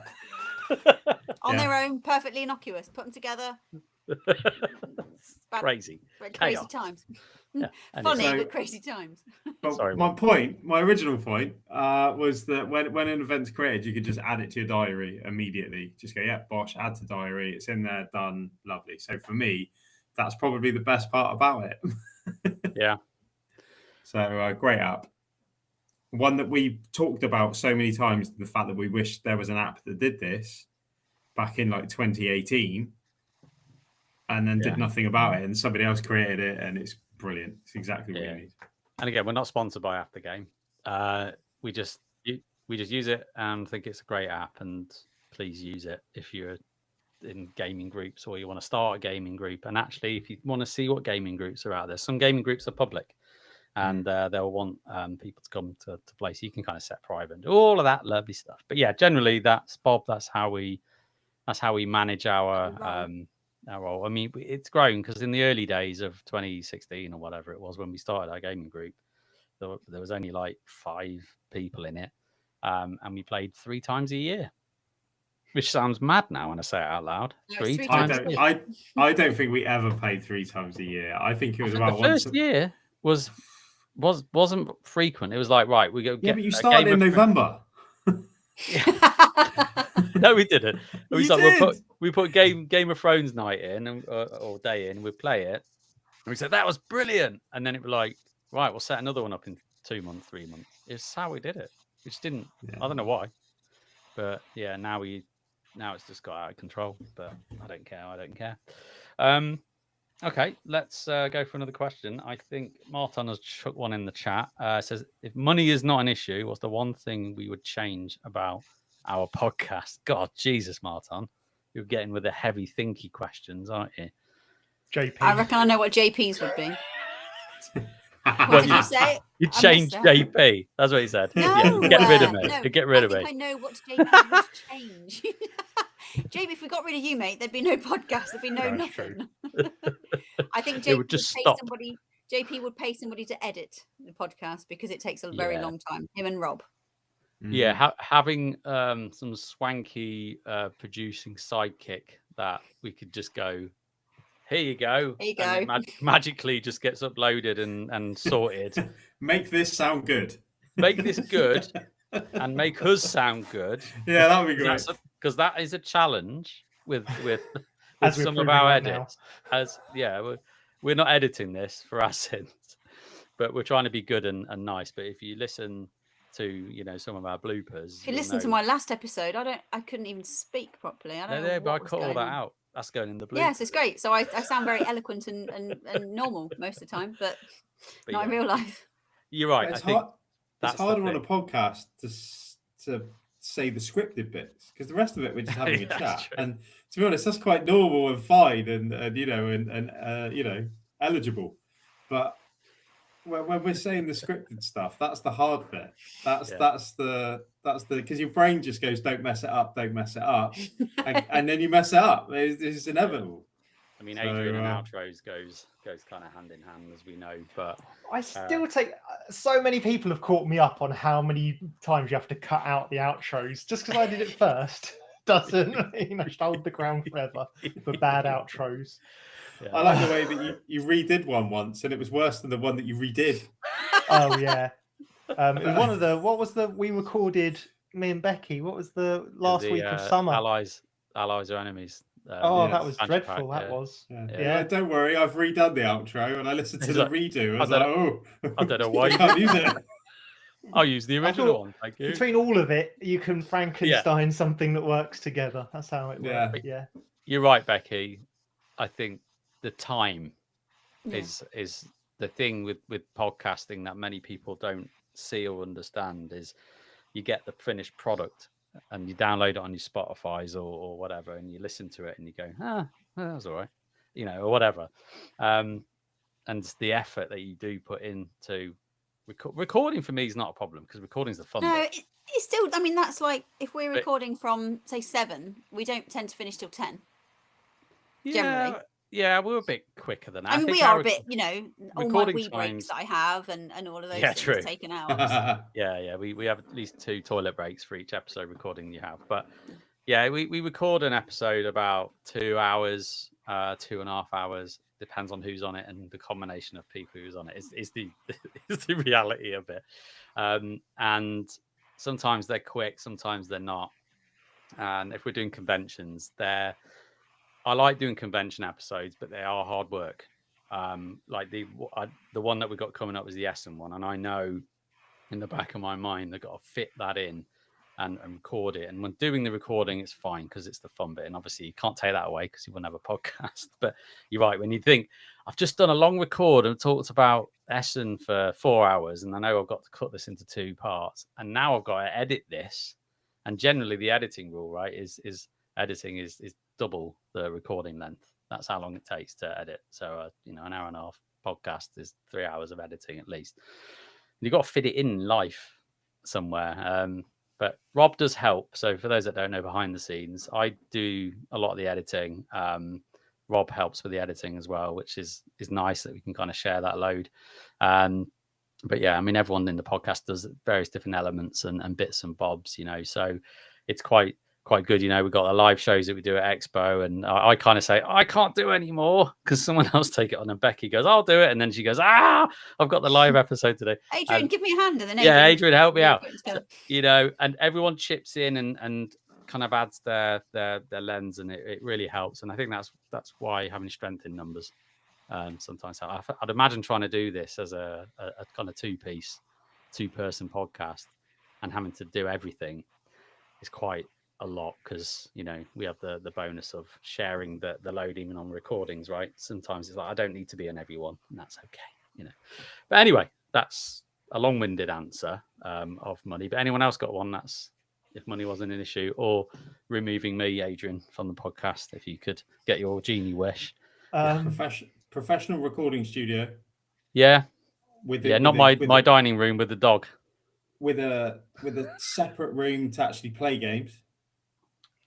On their own, perfectly innocuous. Put them together. Crazy. Crazy times. Yeah. Funny, but crazy times. Sorry, my original point was that when an event's created, you could just add it to your diary immediately. Just go, bosh, add to diary. It's in there, done, lovely. So for me, that's probably the best part about it. Yeah. So great app. One that we talked about so many times, the fact that we wish there was an app that did this back in like 2018 and then did nothing about it, and somebody else created it, and it's brilliant. It's exactly what you need. And again, we're not sponsored by After Game. We just use it and think it's a great app, and please use it if you're in gaming groups or you want to start a gaming group. And actually, if you want to see what gaming groups are out there, some gaming groups are public, and they'll want people to come to play. So you can kind of set private and do all of that lovely stuff. But yeah, generally that's how we manage our role. I mean, it's grown because in the early days of 2016 or whatever it was when we started our gaming group, there was only like 5 people in it, and we played 3 times a year, which sounds mad now when I say it out loud. 3 times. I don't think we ever played 3 times a year. I think it was about the first year wasn't frequent. It was like, right, we go. Yeah, but you started in November. No, we didn't. We put Game of Thrones night in or day in. We'd play it, and we said that was brilliant. And then it was like, right, we'll set another one up in 2 months, 3 months. It's how we did it. We just didn't. I don't know why, but yeah, now it's just got out of control. But I don't care. Okay, let's go for another question. I think Martin has chucked one in the chat. Says, if money is not an issue, what's the one thing we would change about our podcast? God, Jesus, Martin. You're getting with the heavy, thinky questions, aren't you? JP. I reckon I know what JP's would be. What did you say? You changed JP. That's what he said. No, get rid of me. No, get rid of me. I know what JP would change. JP, if we got rid of you, mate, there'd be no podcast. There'd be nothing. I think JP would just stop. JP would pay somebody to edit the podcast because it takes a very long time. Him and Rob. Yeah, having some swanky producing sidekick that we could just go, here you go. Here you go. And magically just gets uploaded and sorted. Make this sound good. Make this good and make us sound good. Yeah, that would be great. Because that is a challenge with some of our edits. We're not editing this for our sins, but we're trying to be good and nice. But if you listen to some of our bloopers, if you listen to my last episode, I couldn't even speak properly. I don't know. But I cut all that out. That's going in the bloopers. Yes, it's great. So I sound very eloquent and normal most of the time, but not in real life. You're right. It's harder on a podcast to say the scripted bits because the rest of it we're just having a chat. And to be honest, that's quite normal and fine and eligible. But when we're saying the scripted stuff, that's the hard bit. That's the because your brain just goes, don't mess it up, and then you mess it up. It's inevitable. I mean, Adrian and outros goes kind of hand in hand, as we know. But I still take so many people have caught me up on how many times you have to cut out the outros. Just because I did it first doesn't hold the ground forever for bad outros. Yeah. I like the way that you redid one once, and it was worse than the one that you redid. Oh yeah, it was what was we recorded me and Becky. What was the last week of summer? Allies or enemies. That was dreadful. That was. Yeah. Don't worry, I've redone the outro, and I listened to the redo. I was like, oh, I don't know why you can't use it. I'll use the original one. Thank you. Between all of it, you can Frankenstein something that works together. That's how it works. Yeah. You're right, Becky. I think the time is the thing with podcasting that many people don't see or understand is you get the finished product and you download it on your Spotify's or whatever, and you listen to it and you go, that was all right, or whatever. And the effort that you do put into recording for me is not a problem because recording's the fun. No, it's still. I mean, that's like if we're recording from say 7, we don't tend to finish till 10. Generally. Yeah, we're a bit quicker than that. I mean, we are a bit, all my wee breaks that I have and all of those things taken out. Yeah. We have at least 2 toilet breaks for each episode recording you have. But yeah, we record an episode about 2 hours, 2.5 hours. Depends on who's on it and the combination of people who's on it is the reality of it. And sometimes they're quick, sometimes they're not. And if we're doing conventions, I like doing convention episodes, but they are hard work. Like the one that we got coming up was the Essen one, and I know in the back of my mind they've got to fit that in and record it. And when doing the recording, it's fine because it's the fun bit. And obviously, you can't take that away because you wouldn't have a podcast. But you're right. When you think, I've just done a long record and talked about Essen for 4 hours, and I know I've got to cut this into 2 parts, and now I've got to edit this. And generally, the editing rule, right, is editing is double the recording length. That's how long it takes to edit. So, an hour and a half podcast is 3 hours of editing at least. You've got to fit it in life somewhere. But Rob does help. So for those that don't know behind the scenes, I do a lot of the editing. Rob helps with the editing as well, which is nice that we can kind of share that load. But yeah, I mean, everyone in the podcast does various different elements and bits and bobs, so it's quite good. We've got the live shows that we do at Expo, and I kind of say, I can't do anymore because someone else take it on, and Becky goes, I'll do it. And then she goes, I've got the live episode today. Adrian, give me a hand. And then Adrian, help me out. And everyone chips in and kind of adds their lens, and it really helps. And I think that's why having strength in numbers sometimes. I'd imagine trying to do this as a kind of 2-person podcast and having to do everything is quite a lot because we have the bonus of sharing the load even on recordings, right? Sometimes it's like I don't need to be in everyone, and that's okay, But anyway, that's a long-winded answer of money. But anyone else got one? That's if money wasn't an issue, or removing me, Adrian, from the podcast. If you could get your genie wish. Professional recording studio. Yeah. Not my dining room with the dog. With a separate room to actually play games.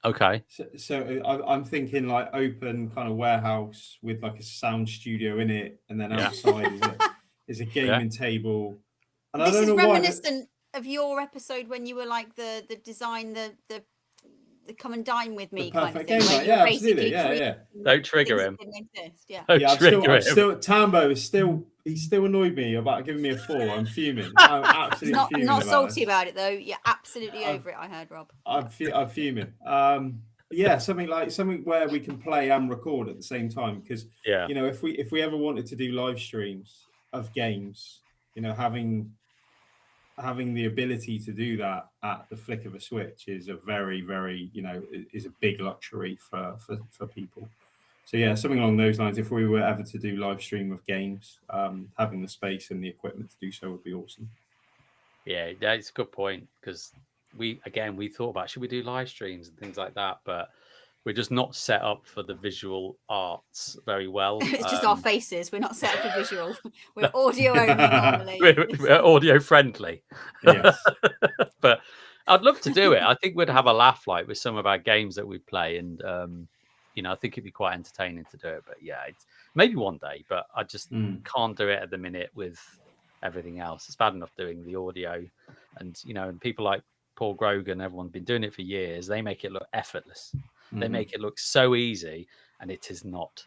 Okay. So I'm thinking like open kind of warehouse with like a sound studio in it, and then outside is a gaming table. And this is reminiscent of your episode when you were like the design the come and dine with me kind of thing. Game, yeah, absolutely. Yeah. Don't trigger him. I'm still Tambo is still. He still annoyed me about giving me a 4. I'm fuming. I'm absolutely fuming. I'm not salty about it though. You're absolutely over it. I heard, Rob. I'm fuming. Something where we can play and record at the same time. Because if we ever wanted to do live streams of games, having the ability to do that at the flick of a switch is a very, very is a big luxury for people. So yeah, something along those lines. If we were ever to do live stream of games, having the space and the equipment to do so would be awesome. Yeah, that's a good point because we thought about should we do live streams and things like that, but we're just not set up for the visual arts very well. It's just our faces. We're not set up for visual. We're audio only normally. We're audio friendly. Yes. But I'd love to do it. I think we'd have a laugh like with some of our games that we play, and I think it'd be quite entertaining to do it. But yeah, it's maybe one day, but I just can't do it at the minute with everything else. It's bad enough doing the audio, and and people like Paul Grogan, everyone's been doing it for years. They make it look effortless. They make it look so easy, and it is not.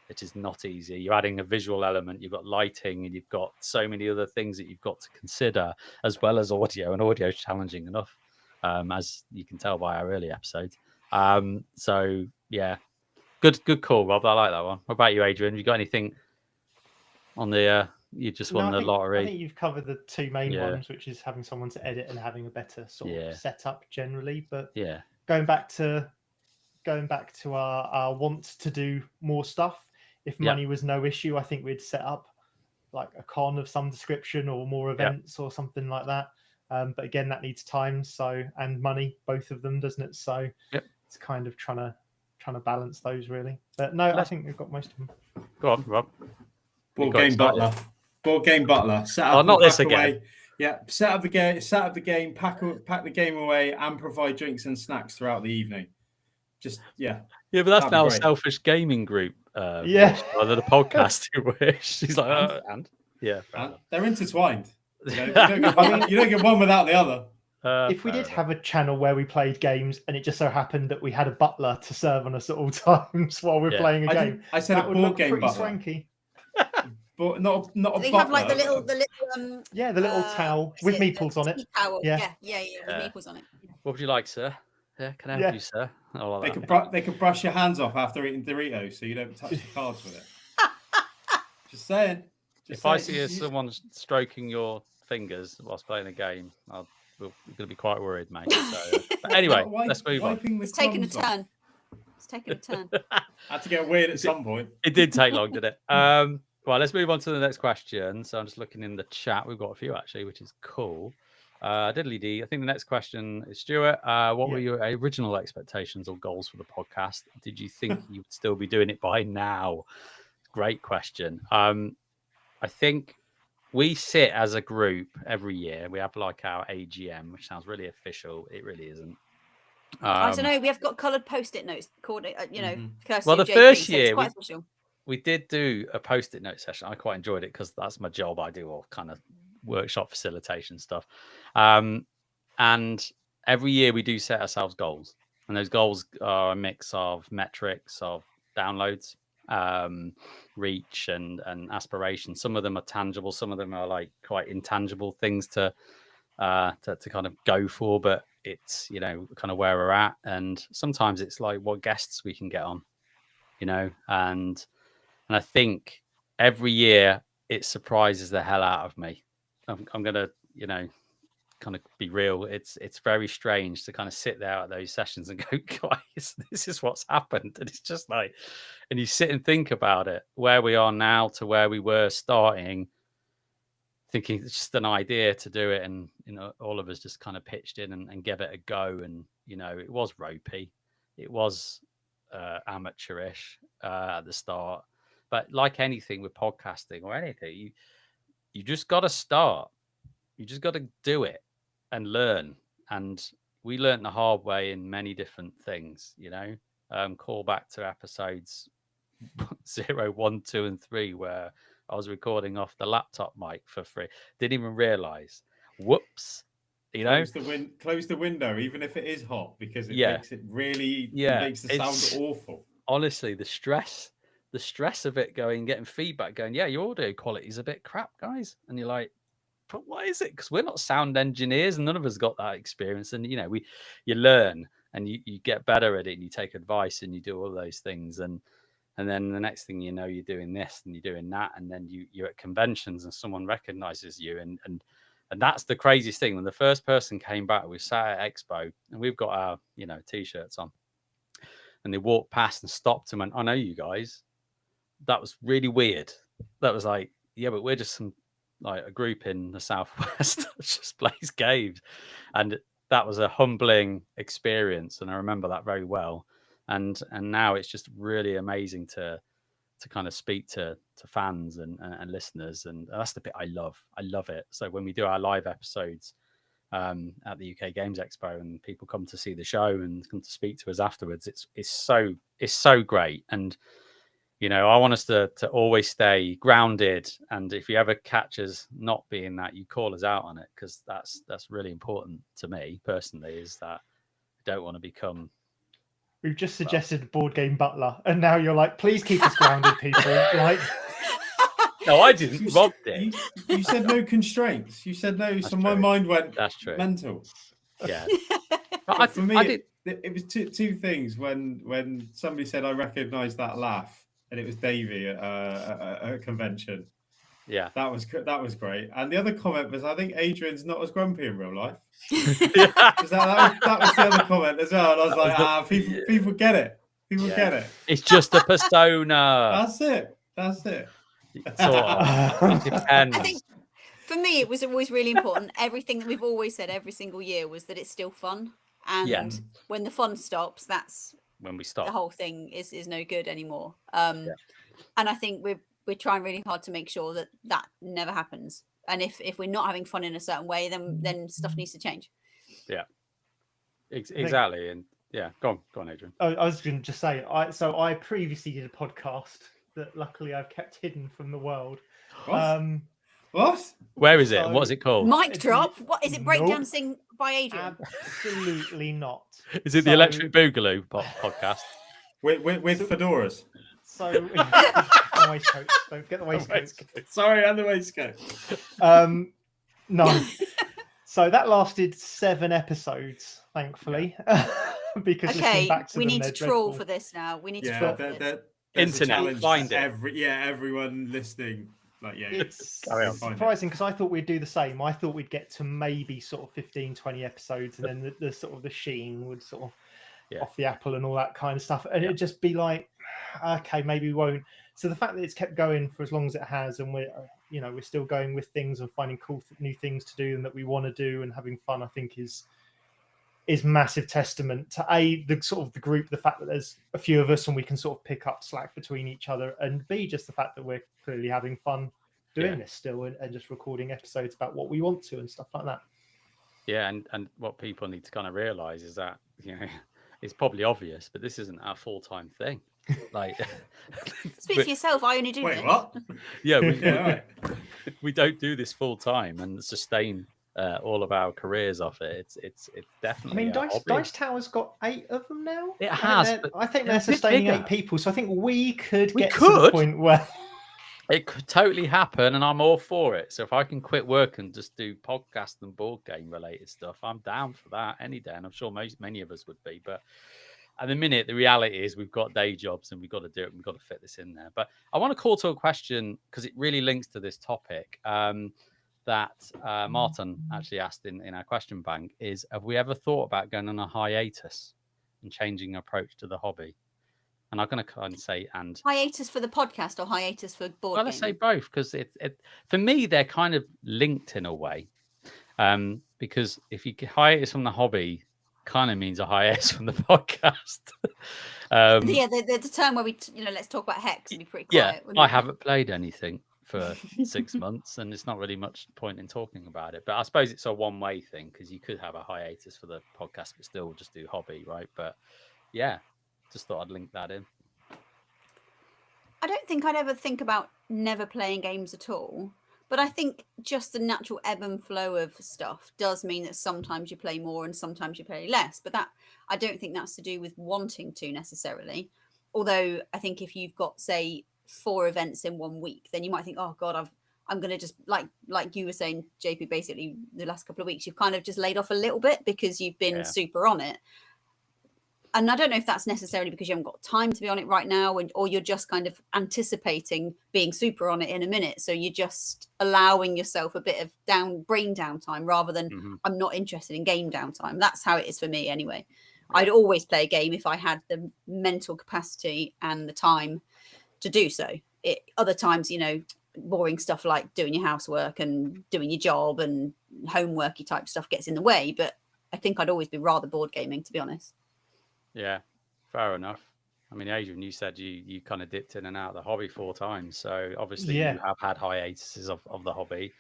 It is not easy. You're adding a visual element. You've got lighting, and you've got so many other things that you've got to consider, as well as audio. And audio is challenging enough, as you can tell by our early episodes. So yeah, good call, Rob. I like that one. What about you, Adrian? Have you got anything on the You just won the lottery. I think you've covered the two main ones, which is having someone to edit and having a better sort of setup generally. But going back to our want to do more stuff. If money was no issue, I think we'd set up like a con of some description or more events or something like that. But again, that needs time, and money, both of them, doesn't it? So it's kind of trying to balance those really. But no, I think we've got most of them. Go on, Rob. Board game butler. Set up. Not this again. Away. Yeah, set up the game. Pack the game away, and provide drinks and snacks throughout the evening. Just Yeah, but that's now a selfish gaming group. Other the podcast wish. She's like, and they're intertwined. You don't get one without the other. If we did have a channel where we played games, and it just so happened that we had a butler to serve on us at all times while we're playing a game, I said a board game butler. Swanky. But not a butler. They have like the little the little towel with meeples on it. Towel. Yeah, with meeples on it. What would you like, sir? Yeah, can I help you, sir? They could brush your hands off after eating Doritos, so you don't touch the cards with it. Just saying. If I see someone stroking your fingers whilst playing a game, we're going to be quite worried, mate. So, but anyway, let's move on. It's taking a turn. Had to get weird at some point. It did take long, did it? Well, let's move on to the next question. So I'm just looking in the chat. We've got a few actually, which is cool. Diddly dee. I think the next question is Stuart. What were your original expectations or goals for the podcast? Did you think you would still be doing it by now? Great question. I think we sit as a group every year. We have like our AGM, which sounds really official. It really isn't. I don't know. We have got coloured Post-it notes. Well, the first year we did do a Post-it note session. I quite enjoyed it because that's my job. I do all kind of workshop facilitation stuff. And every year we do set ourselves goals. And those goals are a mix of metrics, of downloads, reach and aspiration. Some of them are tangible, some of them are like quite intangible things to kind of go for, but it's kind of where we're at. And sometimes it's like what guests we can get on, and I think every year it surprises the hell out of me. I'm gonna kind of be real. It's very strange to kind of sit there at those sessions and go, guys, this is what's happened. And it's just like, and you sit and think about it, where we are now to where we were starting, thinking it's just an idea to do it. And, all of us just kind of pitched in and gave it a go. And, it was ropey. It was amateurish at the start. But like anything with podcasting or anything, you just got to start. You just got to do it and learn. And we learned the hard way in many different things, call back to episodes 0, 1, 2, and 3, where I was recording off the laptop mic for free. Didn't even realize. Whoops. Close the window, even if it is hot, because it makes it really makes the sound awful. Honestly, the stress of it getting feedback going, your audio quality is a bit crap, guys. And you're like, but why is it? Because we're not sound engineers and none of us got that experience. And, you learn and you get better at it and you take advice and you do all those things. And then the next thing you know, you're doing this and you're doing that. And then you're at conventions and someone recognizes you. And that's the craziest thing. When the first person came back, we sat at Expo and we've got our, T-shirts on. And they walked past and stopped and went, I know you guys. That was really weird. That was like, but we're just a group in the Southwest that just plays games. And that was a humbling experience. And I remember that very well. And now it's just really amazing to kind of speak to fans and listeners. And that's the bit I love. I love it. So when we do our live episodes at the UK Games Expo and people come to see the show and come to speak to us afterwards, it's so great. And I want us to always stay grounded. And if you ever catch us not being that, you call us out on it, because that's really important to me personally, is that I don't want to become... We've just suggested a board game butler, and now you're like, please keep us grounded, people. Like... No, I didn't. Rob did. You said no constraints. You said no, so my mind went mental. Yeah. For me, it was two things. When somebody said, I recognise that laugh, and it was Davey at a convention. Yeah, that was great. And the other comment was, I think Adrian's not as grumpy in real life. Yeah. that was the other comment as well. And I was like, people get it. People get it. It's just a persona. That's it. Sort of. It depends. I think for me, it was always really important. Everything that we've always said every single year was that it's still fun. And when the fun stops, that's when we stop. The whole thing is no good anymore. And I think we're trying really hard to make sure that never happens. And if we're not having fun in a certain way, then stuff needs to change. Yeah, exactly. And yeah, go on, Adrian. I was going to just say, I previously did a podcast that luckily I've kept hidden from the world. What? Where is it? What is it called? Mic drop. What is it? Breakdancing by Adrian? Absolutely not. Is it the Electric Boogaloo podcast? With fedoras. So the waistcoat. Don't get the waistcoat. Sorry, and the waistcoat. No. So that lasted 7 episodes, thankfully. Because we need to troll for this now. We need to troll for this. Internet, find it. Everyone listening. It's surprising because I thought we'd do the same. I thought we'd get to maybe sort of 15, 20 episodes, and then the sort of the sheen would sort of off the apple and all that kind of stuff, and it'd just be like, okay, maybe we won't. So the fact that it's kept going for as long as it has, and we're still going with things and finding cool new things to do and that we want to do and having fun, I think is massive testament to the sort of the group, the fact that there's a few of us and we can sort of pick up slack between each other, and B, just the fact that we're clearly having fun doing this still and just recording episodes about what we want to and stuff like that. Yeah, and what people need to kind of realize is that, it's probably obvious, but this isn't our full-time thing. Like, speak for yourself. I only do this. Wait, what? Yeah, we don't do this full time and sustain all of our careers off it. It's definitely. I mean, Dice Tower's got 8 of them now. It has. I think they're sustaining 8 people, so I think we could get to the point where it could totally happen, and I'm all for it. So if I can quit work and just do podcast and board game related stuff, I'm down for that any day, and I'm sure many of us would be. But at the minute, the reality is we've got day jobs and we've got to do it. We've got to fit this in there. But I want to call to a question because it really links to this topic that Martin actually asked in our question bank is, have we ever thought about going on a hiatus and changing approach to the hobby? And I'm going to kind of say, and hiatus for the podcast or hiatus for board well, let's say both, because it for me, they're kind of linked in a way. Because if you hiatus from the hobby, kind of means a hiatus from the podcast. The term where we let's talk about Hex and be pretty quiet. I haven't played anything for 6 months, and it's not really much point in talking about it. But I suppose it's a one-way thing, because you could have a hiatus for the podcast but still just do hobby, right? But yeah, just thought I'd link that in. I don't think I'd ever think about never playing games at all. But I think just the natural ebb and flow of stuff does mean that sometimes you play more and sometimes you play less. But that, I don't think that's to do with wanting to necessarily. Although I think if you've got, say, 4 events in 1 week, then you might think, oh God, I'm going to just, like you were saying, JP, basically the last couple of weeks, you've kind of just laid off a little bit because you've been super on it. And I don't know if that's necessarily because you haven't got time to be on it right now, or you're just kind of anticipating being super on it in a minute. So you're just allowing yourself a bit of brain downtime rather than I'm not interested in game downtime. That's how it is for me anyway. Yeah. I'd always play a game if I had the mental capacity and the time to do so. Other times, boring stuff like doing your housework and doing your job and homeworky type stuff gets in the way. But I think I'd always be rather board gaming, to be honest. Yeah, fair enough. I mean, Adrian, you said you kind of dipped in and out of the hobby 4 times. So obviously you have had hiatuses of the hobby.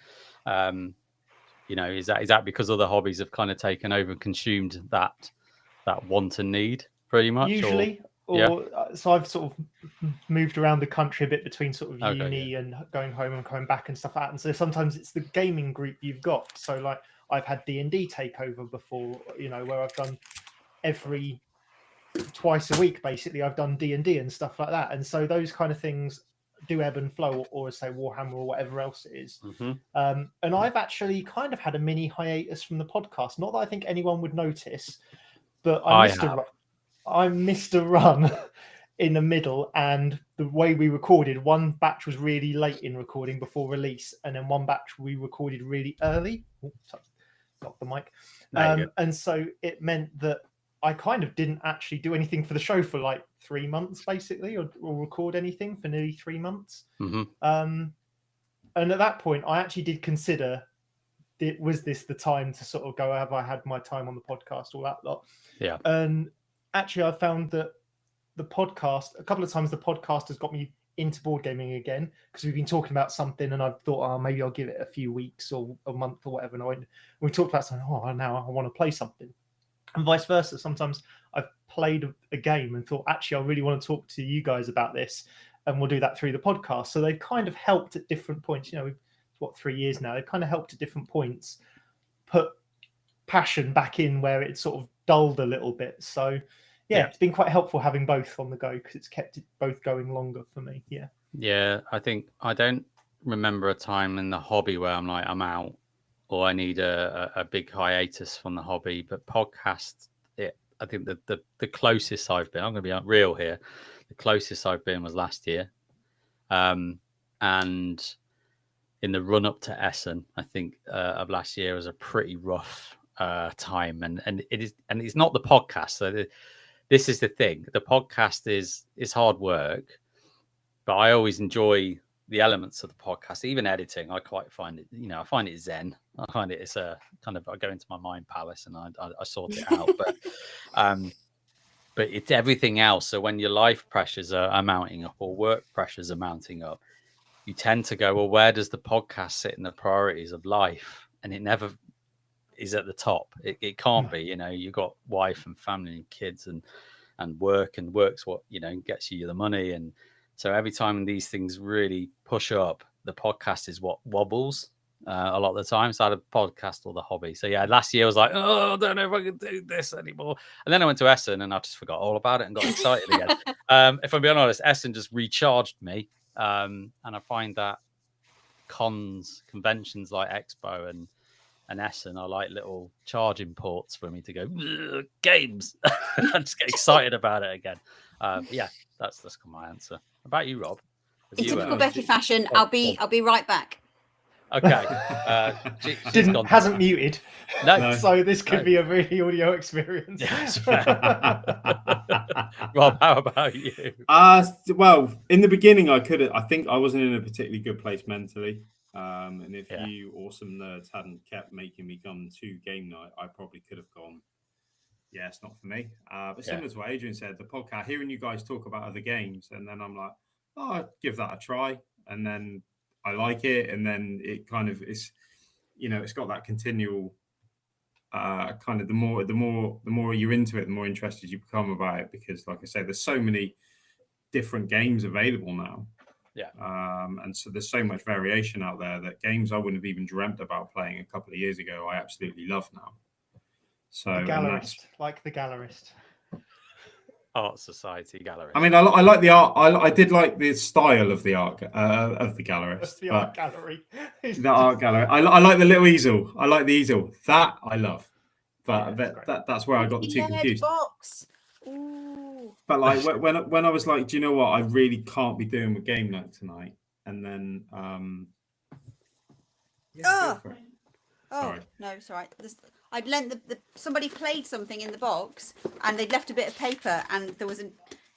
Is that because other hobbies have kind of taken over and consumed that want and need pretty much? Usually. So I've sort of moved around the country a bit between sort of uni and going home and coming back and stuff like that. And so sometimes it's the gaming group you've got. So like I've had D&D take over before, where I've done twice a week, basically, I've done D&D and stuff like that. And so those kind of things do ebb and flow, or say Warhammer or whatever else it is. And I've actually kind of had a mini hiatus from the podcast. Not that I think anyone would notice, but I missed a run in the middle, and the way we recorded, one batch was really late in recording before release, and then one batch we recorded really early. Got the mic. And so it meant that I kind of didn't actually do anything for the show for like 3 months, basically, or record anything for nearly 3 months. And at that point, I actually did consider, was this the time to sort of go, have I had my time on the podcast, all that lot? Yeah. And actually, I found that the podcast, a couple of times the podcast has got me into board gaming again, because we've been talking about something and I've thought, oh, maybe I'll give it a few weeks or a month or whatever. And we talked about something, oh, now I want to play something. And vice versa. Sometimes I've played a game and thought, actually, I really want to talk to you guys about this, and we'll do that through the podcast. So they've kind of helped at different points. You know, we've 3 years now. They've kind of helped at different points put passion back in where it sort of dulled a little bit. So yeah, it's been quite helpful having both on the go, because it's kept it both going longer for me. Yeah, I think I don't remember a time in the hobby where I'm like, I'm out, or I need a big hiatus from the hobby. But podcast, I think the closest I've been, I'm going to be real here, the closest I've been was last year, and in the run up to Essen, I think of last year was a pretty rough time, and it's not the podcast. So this is the thing: the podcast is hard work, but I always enjoy the elements of the podcast, even editing. I quite find it, I find it zen. I find it's a kind of, I go into my mind palace and I sort it out. But it's everything else. So when your life pressures are mounting up, or work pressures are mounting up, you tend to go, well, where does the podcast sit in the priorities of life? And it never is at the top. It can't be. You've got wife and family and kids and work, and work's what gets you the money. And so every time these things really push up, the podcast is what wobbles a lot of the time. So either podcast or the hobby. So yeah, last year I was like, oh, I don't know if I can do this anymore. And then I went to Essen and I just forgot all about it and got excited again. If I'm being honest, Essen just recharged me. And I find that conventions like Expo and Essen are like little charging ports for me to go games. I just get excited about it again. Yeah, that's my answer. How about you, Rob? In typical Becky fashion, I'll be right back. Okay. Hasn't muted. No. So this could be a really audio experience. Yes. Rob, how about you? Well, in the beginning, I think I wasn't in a particularly good place mentally. And if you awesome nerds hadn't kept making me come to game night, I probably could have gone, yeah, it's not for me. But similar to what Adrian said, the podcast, hearing you guys talk about other games, and then I'm like, oh, I'd give that a try. And then I like it. And then it kind of is, it's got that continual kind of the more you're into it, the more interested you become about it. Because like I say, there's so many different games available now. Yeah. And so there's so much variation out there that games I wouldn't have even dreamt about playing a couple of years ago, I absolutely love now. So the gallerist, like the gallerist. Art Society gallery. I mean, I like the art. I did like the style of the art of the gallerist. The art gallery. The art gallery. I like the little easel. I like the easel. That I love. But that's where I got the two confused. Box. Ooh. But like when I was like, do you know what? I really can't be doing with game night tonight. And then no, it's all right. I'd lent somebody played something in the box and they'd left a bit of paper and there was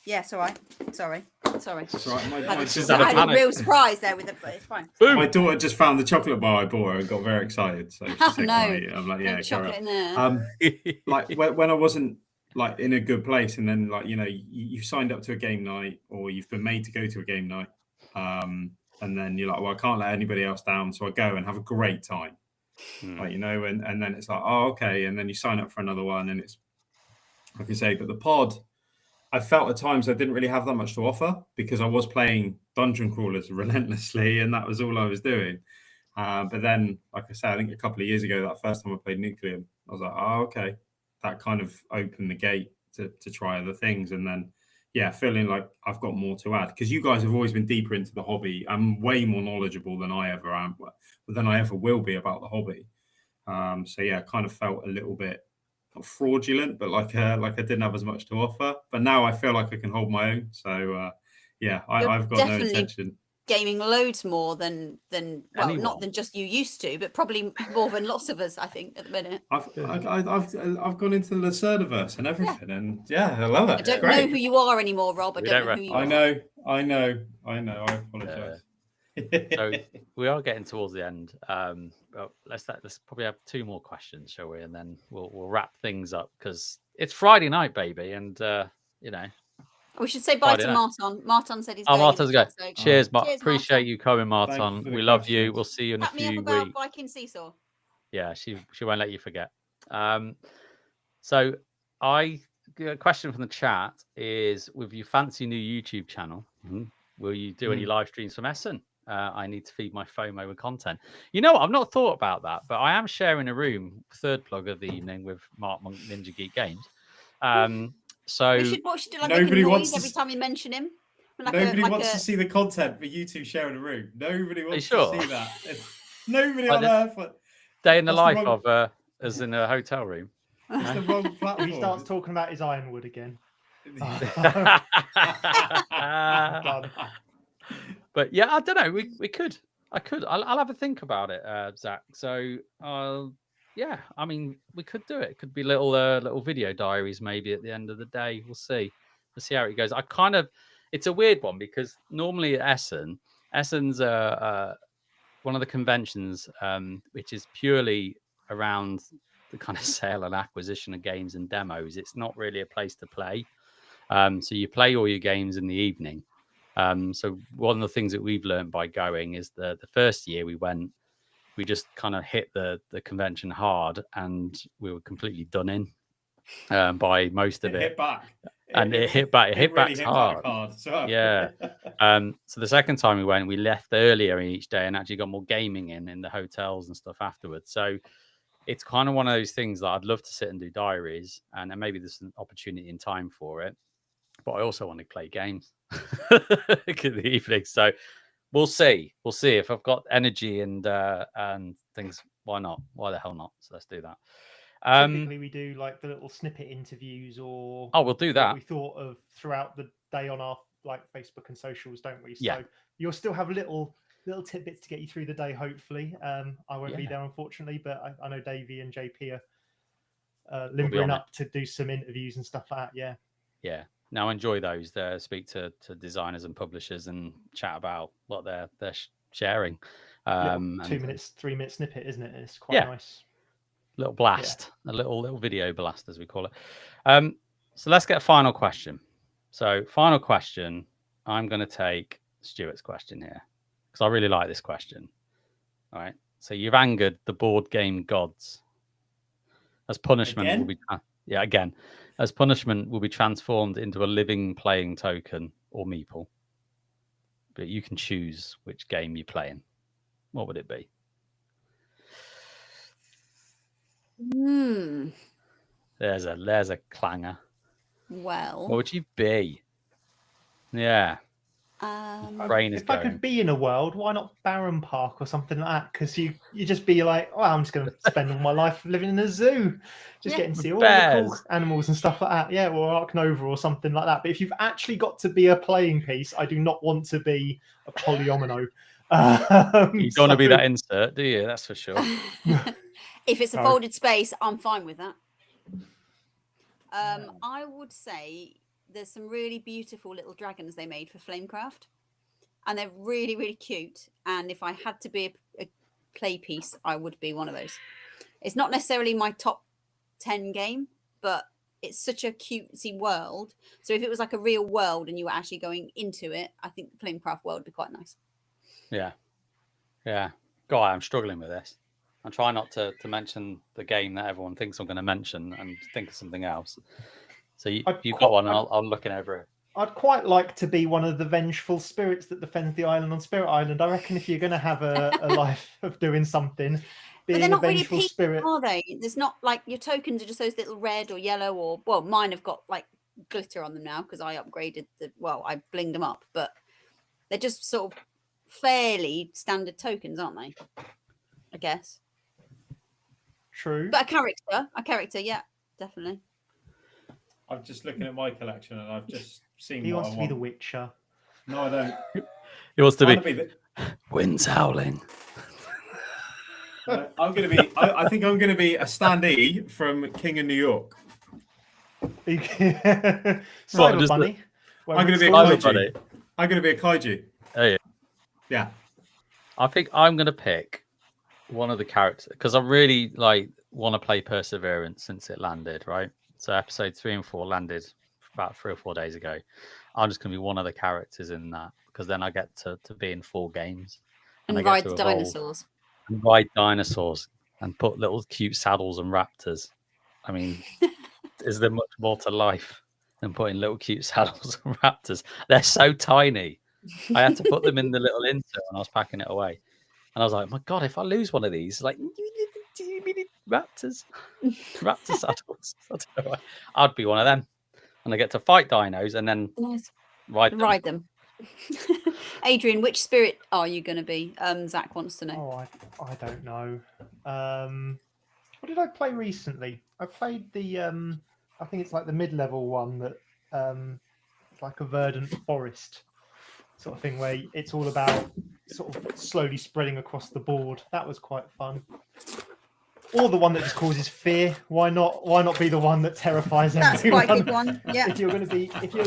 it's all right. Sorry. It's all right. I had a real surprise there with it, but it's fine. Boom. My daughter just found the chocolate bar I bought her and got very excited. So she's I'm like, yeah, chocolate in there. Like when I wasn't like in a good place, and then like you've signed up to a game night or you've been made to go to a game night, and then you're like, well, I can't let anybody else down, so I go and have a great time. Like and then it's like, oh, okay, and then you sign up for another one, and it's like I say, but the pod, I felt at times I didn't really have that much to offer because I was playing dungeon crawlers relentlessly, and that was all I was doing. But then, like I said, I think a couple of years ago, that first time I played Nuclear, I was like, oh, okay, that kind of opened the gate to try other things, and then feeling like I've got more to add because you guys have always been deeper into the hobby. I'm way more knowledgeable than I ever am, than I ever will be about the hobby. So kind of felt a little bit not fraudulent, but like I didn't have as much to offer. But now I feel like I can hold my own. So I've got no intention. Gaming loads more than well, anyone. Not than just you used to, but probably more than lots of us, I think, at the minute. I've gone into the Cerniverse and everything, and I love it. I don't know who you are anymore, Rob. I don't know who you are. I know. I apologise. So we are getting towards the end. But let's probably have 2 more questions, shall we? And then we'll wrap things up because it's Friday night, baby, and we should say bye to Martin. Martin said he's going. Martin's going. So cheers, Martin. Appreciate you coming, Martin. We love you. We'll see you in a few weeks. About Viking Seesaw. Yeah, she won't let you forget. So a question from the chat is: with your fancy new YouTube channel, will you do any live streams from Essen? I need to feed my FOMO with content. You know what? I've not thought about that, but I am sharing a room, third plug of the evening, with Mark Monk Ninja Geek Games. So we should do like nobody wants every time you mention him. Like nobody wants to see the content for you two sharing a room. Nobody wants to see that. Nobody on earth. Day in the life of as in a hotel room. It's the wrong platform. He starts talking about his ironwood again. But yeah, I don't know. We could. I'll have a think about it, Zach. So I mean, we could do it. It could be little video diaries maybe at the end of the day. We'll see. We'll see how it goes. It's a weird one because normally at Essen's one of the conventions, which is purely around the kind of sale and acquisition of games and demos. It's not really a place to play. So you play all your games in the evening. So one of the things that we've learned by going is the first year we went, we just kind of hit the convention hard and we were completely done in by most of it. Hit back. It hit back. It hit back hard. So. Yeah. So the second time we went, we left earlier each day and actually got more gaming in the hotels and stuff afterwards. So it's kind of one of those things that I'd love to sit and do diaries, and maybe there's an opportunity in time for it. But I also want to play games in the evening. So we'll see. We'll see if I've got energy and things. Why not? Why the hell not? So let's do that. Typically, we do like the little snippet interviews, or we'll do that. We thought of throughout the day on our like Facebook and socials, don't we? So yeah. You'll still have little tidbits to get you through the day. Hopefully, I won't be there unfortunately, but I know Davey and JP are limbering up to do some interviews and stuff like that. Yeah. Yeah. Now enjoy those. Speak to designers and publishers and chat about what they're sharing. 2 minutes, 3 minute snippet, isn't it? It's quite nice. Little blast, a little video blast as we call it. So let's get a final question. So final question, I'm going to take Stuart's question here because I really like this question. All right. So you've angered the board game gods. As punishment, again. As punishment, will be transformed into a living playing token or meeple. But you can choose which game you're playing. What would it be? There's a clanger. Well, what would you be? Yeah. If I could be in a world, why not Barron Park or something like that? Because you just be like, oh, I'm just going to spend all my life living in a zoo, just getting to see all the cool animals and stuff like that. Yeah, or Ark Nova or something like that. But if you've actually got to be a playing piece, I do not want to be a polyomino. You don't want to be that insert, do you? That's for sure. If it's a folded space, I'm fine with that. I would say there's some really beautiful little dragons they made for Flamecraft, and they're really, really cute. And if I had to be a play piece, I would be one of those. It's not necessarily my top 10 game, but it's such a cutesy world. So if it was like a real world and you were actually going into it, I think the Flamecraft world would be quite nice. Yeah. God, I'm struggling with this. I'm trying not to mention the game that everyone thinks I'm going to mention and think of something else. So you've got one, and I'll look over it. I'd quite like to be one of the vengeful spirits that defends the island on Spirit Island. I reckon if you're going to have a life of doing something, being a vengeful spirit, are they? There's not like your tokens are just those little red or yellow, or well, mine have got like glitter on them now because I upgraded I blinged them up, but they're just sort of fairly standard tokens, aren't they? I guess. True. But a character, yeah. definitely. I'm just looking at my collection and I've just seen. He wants to be the Witcher. No, I don't. He wants to be Wind's howling. I'm going to be. I think I'm going to be a standee from King of New York. Cyber Bunny. I'm going to be a kaiju. I'm going to be a kaiju. Oh yeah. Yeah. I think I'm going to pick one of the characters because I really want to play Perseverance since it landed, right? So episode 3 and 4 landed about 3 or 4 days ago. I'm just going to be one of the characters in that because then I get to be in 4 games and ride the dinosaurs. And ride dinosaurs and put little cute saddles and raptors. I mean, is there much more to life than putting little cute saddles and raptors? They're so tiny. I had to put them in the little insert when I was packing it away. And I was like, my God, if I lose one of these, raptors, raptor saddles. I'd be one of them. And I get to fight dinos and then ride them. Adrian, which spirit are you going to be? Zach wants to know. Oh, I don't know. What did I play recently? I played the, I think it's like the mid-level one that it's like a verdant forest sort of thing where it's all about sort of slowly spreading across the board. That was quite fun. Or the one that just causes fear. Why not be the one that terrifies everyone? That's quite a good one. Yeah. If you're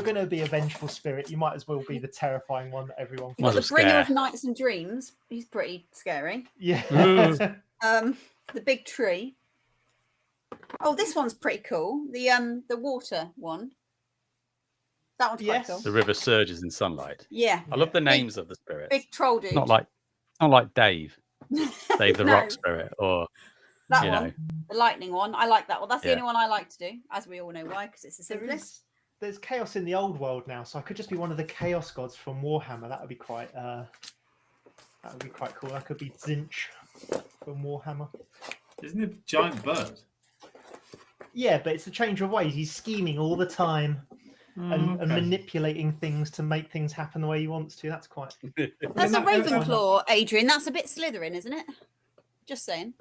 gonna be a vengeful spirit, you might as well be the terrifying one that everyone. Well, the bringer of nights and dreams. He's pretty scary. Yeah. The big tree. Oh, this one's pretty cool. The water one. That one's quite cool. The river surges in sunlight. Yeah. I love the names of the spirits. Big troll dude. Not like Dave. Dave the rock spirit or that one. The lightning one. I like that one. That's the only one I like to do, as we all know why, because it's the simplest. There's chaos in the old world now, so I could just be one of the chaos gods from Warhammer. That would be quite cool. I could be Zinch from Warhammer. Isn't it a giant bird? Yeah, but it's a change of ways. He's scheming all the time. And manipulating things to make things happen the way he wants to. That's quite. That's a Ravenclaw, Adrian. That's a bit Slytherin, isn't it? Just saying.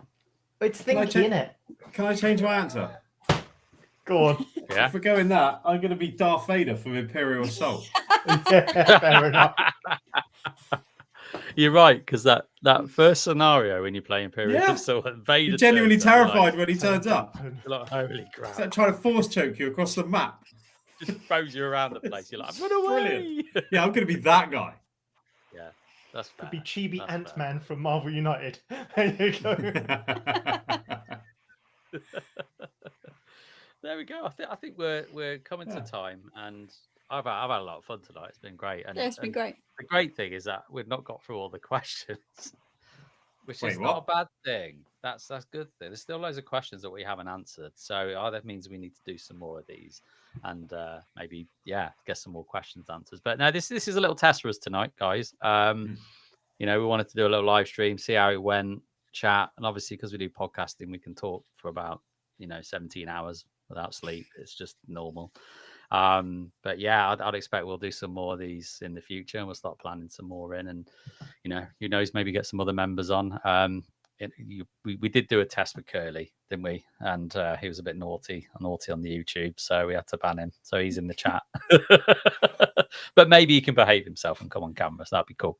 It's thinky, isn't it? Can I change my answer? Go on. Yeah. If we're going that, I'm going to be Darth Vader from Imperial Assault. Yeah, fair enough. You're right, because that first scenario when you play Imperial Assault, Vader. You're genuinely terrified when he turns up. Like, holy crap! It's like trying to force choke you across the map. Just throws you around the place. You're like, run away! Brilliant. Yeah, I'm going to be that guy. Yeah, that's fair. Could be Chibi Ant-Man from Marvel United. There you go. There we go. I think we're coming to time, and I've had a lot of fun tonight. It's been great. And it's been great. The great thing is that we've not got through all the questions, which is not a bad thing. That's a good thing. There's still loads of questions that we haven't answered, so that means we need to do some more of these, and maybe get some more questions answered. But no, this is a little test for us tonight, guys. We wanted to do a little live stream, see how it went, chat, and obviously because we do podcasting, we can talk for about 17 hours without sleep. It's just normal. But yeah, I'd expect we'll do some more of these in the future, and we'll start planning some more in, and who knows, maybe get some other members on. We did do a test with Curly, didn't we? And he was a bit naughty on the YouTube, so we had to ban him. So he's in the chat, but maybe he can behave himself and come on camera. So that'd be cool.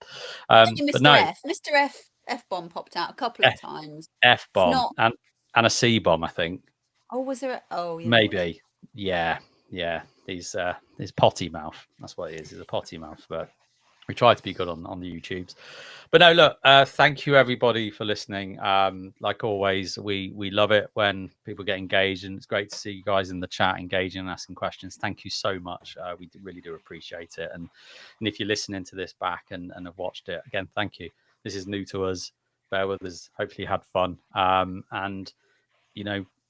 Mr. F bomb popped out a couple of times. F bomb and a C bomb, I think. Oh, was there? Maybe. Yeah. He's potty mouth. That's what it is. He's a potty mouth, but we try to be good on the YouTubes. But no, look, thank you everybody for listening. Like always, we love it when people get engaged, and it's great to see you guys in the chat engaging and asking questions. Thank you so much. We really do appreciate it. And if you're listening to this back and have watched it again, thank you. This is new to us. Bear with us. Hopefully you had fun. And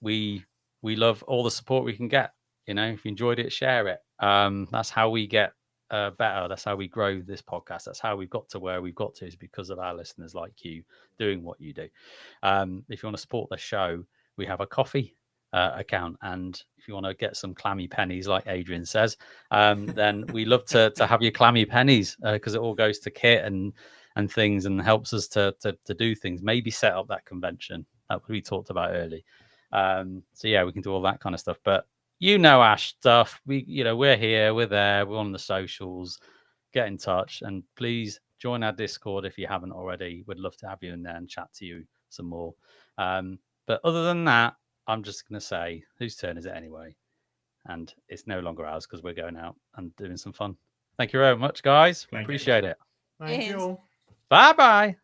we love all the support we can get. If you enjoyed it, share it. That's how we get better. That's how we grow this podcast. That's how we've got to where we've got to, is because of our listeners like you doing what you do. If you want to support the show, we have a coffee account, and if you want to get some clammy pennies, like Adrian says, then we love to have your clammy pennies, because it all goes to kit and things, and helps us to do things. Maybe set up that convention that we talked about early. So yeah, we can do all that kind of stuff. But you know our stuff. We're here, we're there, we're on the socials. Get in touch and please join our Discord if you haven't already. We'd love to have you in there and chat to you some more. But other than that, I'm just going to say, whose turn is it anyway? And it's no longer ours because we're going out and doing some fun. Thank you very much, guys. Appreciate it. Thank you all. Bye-bye.